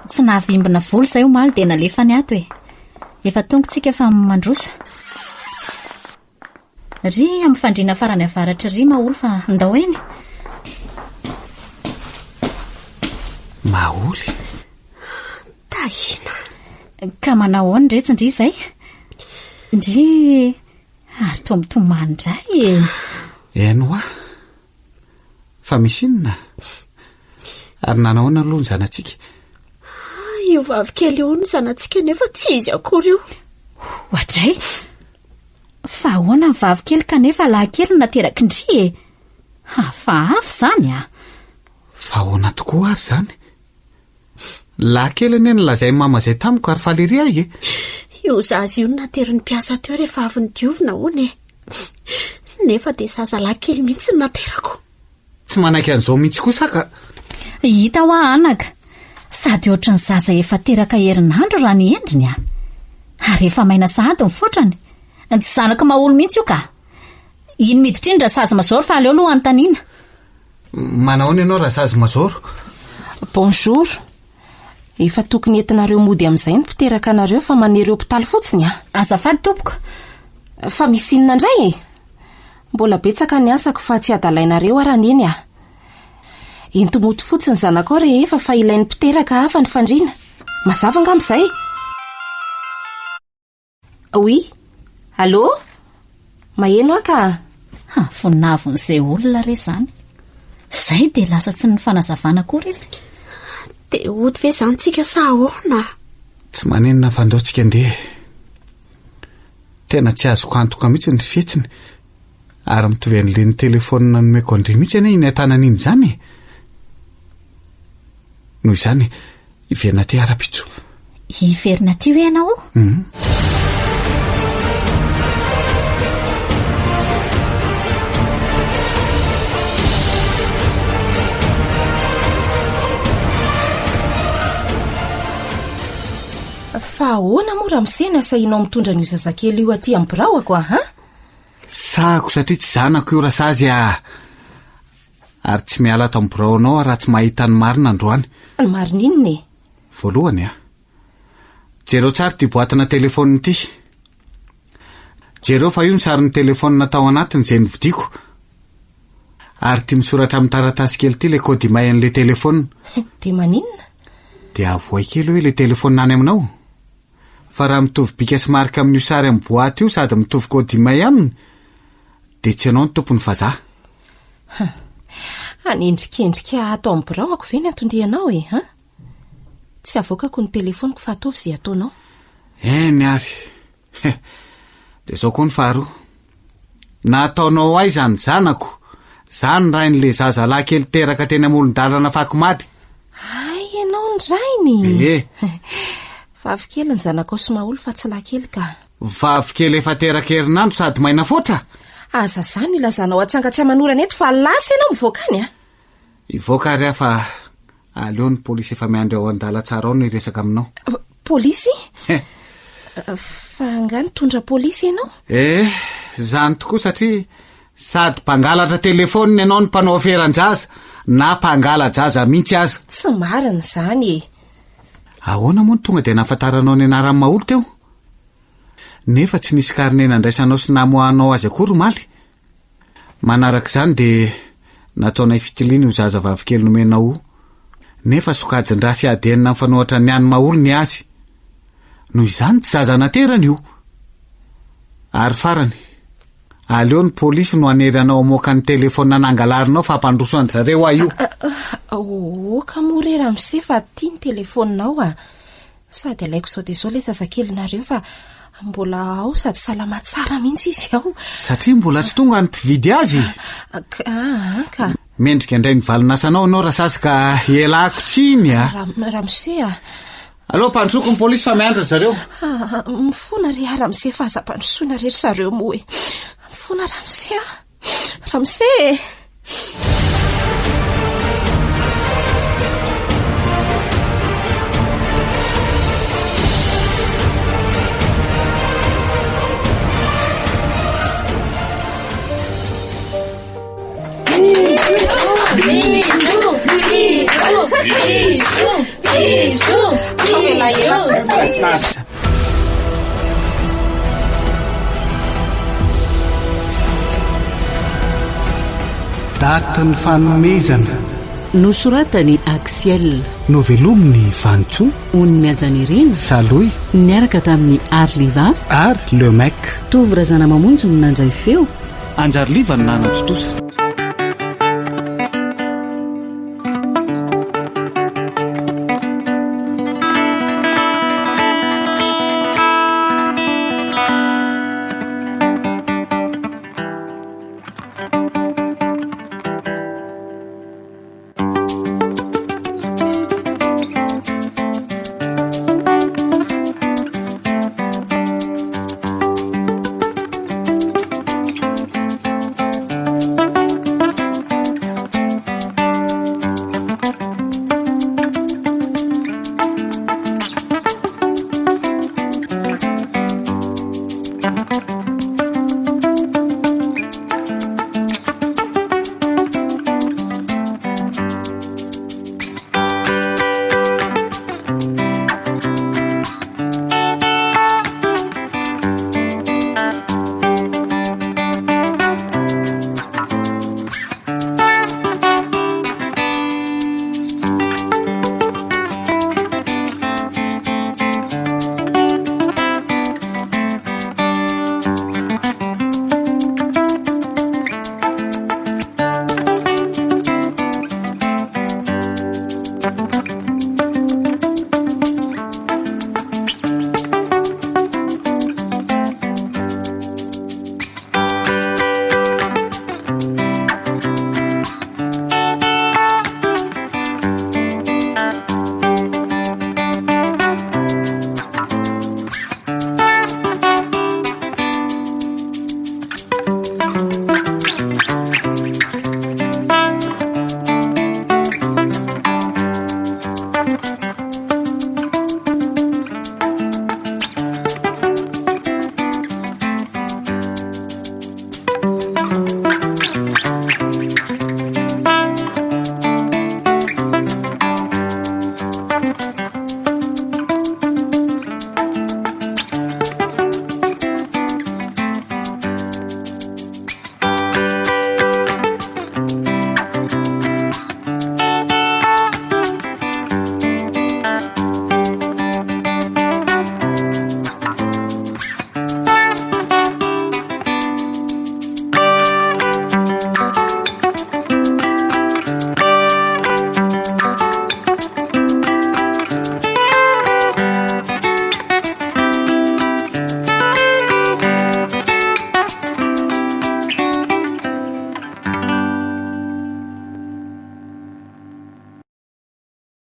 Tsy nahavimbina volo izay omaly dia nalefany ato e. Efa tongotsika fa mandroso. Ry amin'ny fandriana farany avaratra ry mahaolo fa ndao eny. Mahaoly. Tahina. Ka manao ahoana ndretsindry izay? Ndry ary tomitomany indray e. Eno hoa. Fa misy inona? Ary nanahoana aloha ny zanatsika? Io vavikely io ny zanatsika nefa tsy izy akory io. Ohatray? Fa ahoana ny vavikely kanefa lahankely nateraky indry e? Fa afo izany a. Fa ahoana tokoa ary izany? Lahankely anie nylazay mama izay tamiko ary falery ahy e. Io zaza io nateriny mpiasa teo rehefa avy ny diovina hony e. Nefa dia zaza lahankely mihitsy ny naterako. Tsy manaiky an'izao mihitsy kosa ka. Hita ho anaka. Sady ohatry ny zaza efa teraka herinandro raha ny endriny a. Ary efa maina sahady mifoatrany. Tsy zanaka mahaolo mihitsy io ka. Iny miditra iny raha sazy mazoro fa aleo aloha anontaniana. Manao ianao raha sazy mazoro? Bonjour. Efa tokony entinareo mody amin'izay ny mpiteraka anareo fa manereo mpitaly fotsiny a. Azafady tompoko. Fa misy inona indray e? Mbola betsaka ny asako fa tsy adalainareo ara neny a. Entomoto fotsiny zanakao rehefa fa ilain'ny mpiteraka hafa ny fandriana. Mazava nga amin'izay? Oui. Allô? Maheno aka? Voninavon'izay olona re izany. Izay dia lasa tsy ny fanazavana kory izy. Dia ody ve izany tsika sa ahoana? Tsy manenina fandaotsika andeha. Tena tsy azoko antoka mihitsy ny fihetsiny. Ary mitovy an'le ny telefonina nomeko andry mihitsy anie iny atanana iny izany. Noho izany, iverina ty ara-pitso. Iverina ty hoe ianao? Fa ahoana moa raha misena sainao mitondra n'io zazakely io aty amin'ny biraoako ha? Sahako satria tsy zanako io rasazy a. Ary tsy miala ato amin'ny biraonao raha tsy mahita ny marina androany. Ny marina inona e? Voalohany a. Jereo tsara ty boatina telefonina ity. Jereo fa io ny sarin'ny telefonina tao anatiny izay nividiko. Ary ty misoratra amin'ny taratasy kely ity le kody may an'le telefonina. Dia maninona? Dia avoay kely hoe le telefonina any aminao. Fa raha mitovy bika sy marika amin'io sary amin'ny boaty io sady mitovy kody may aminy, dia tsy ianao ny tompony vazaha. Anendrikendrika ato amin'ny biraoako ve ny atondrianao e? Tsy avoakako ny telefoniko fa ataovy izay ataonao. Eny ary. Dia izao koa ny faharoa. Nataonao ahy izany zanako. Zany rain'le zaza lahankely teraka teny amolon-dalana fakomady. Ay, ianao ny rainy. Vavikely ny zanakao sy maholo fa tsy lahankely ka. Vavikely efa teraka herinandro sady maina foatra. Aza zany ilazanao atsangatsy amanorana eto fa lasa ianao mivoaka any a. Ivoaka ary aho fa aleo ny polisy efa miandry ao an-dala tsara ao no iresaka aminao. Polisy? Fa angano tondra polisy ianao? Zany tokoa satria sady mpangalatra telefoniny ianao ny mpanao aferan-jaza na mpangala-jaza mihitsy aza. Tsy marina izany e. Ahoana moa ny tonga dia nafantaranao ny anaran'ny maholo teo? Nefa tsy nisy karinena andraisanao sy namohanao azy akory maly. Manaraka izany dia nataonay fitiliana io zaza vavikely nomenao. Nefa sokajin-dra sy adenina ny fanohatra ny any maholo ny azy. Noho izany tsy zaza naterana io. ary farany aleo ny polisy no aneranao amoaka ny telefona nangalarinao fampandroso an zareo io. Oka morera mise fa tia ny telefoninao a. Sady alaiko sao dia zao le zazakelinareo fa mbola ao sady salama tsara mihitsy izy ao. Satria mbola tsy tonga ny mpividy azy. Ka mendrika indray nivalinasanao anao rasasy ka elako tsiny a. Ramise a. Allo mpandrosoko ny polisy fa miandra zareo. Mifona ry Ramise fa aza-pandrosoana rery zareo moa e. Mifona Ramise a. Ramise. Daty ny fanomezana nosoratany Axiel, novelominy Vantso, ony Miajanirina, Saloy, niaraka tamin'ny Arliva ary Le Mec. Tovy Razana Mamonjy no nanjay feo, Anjariliva no nanatotosa.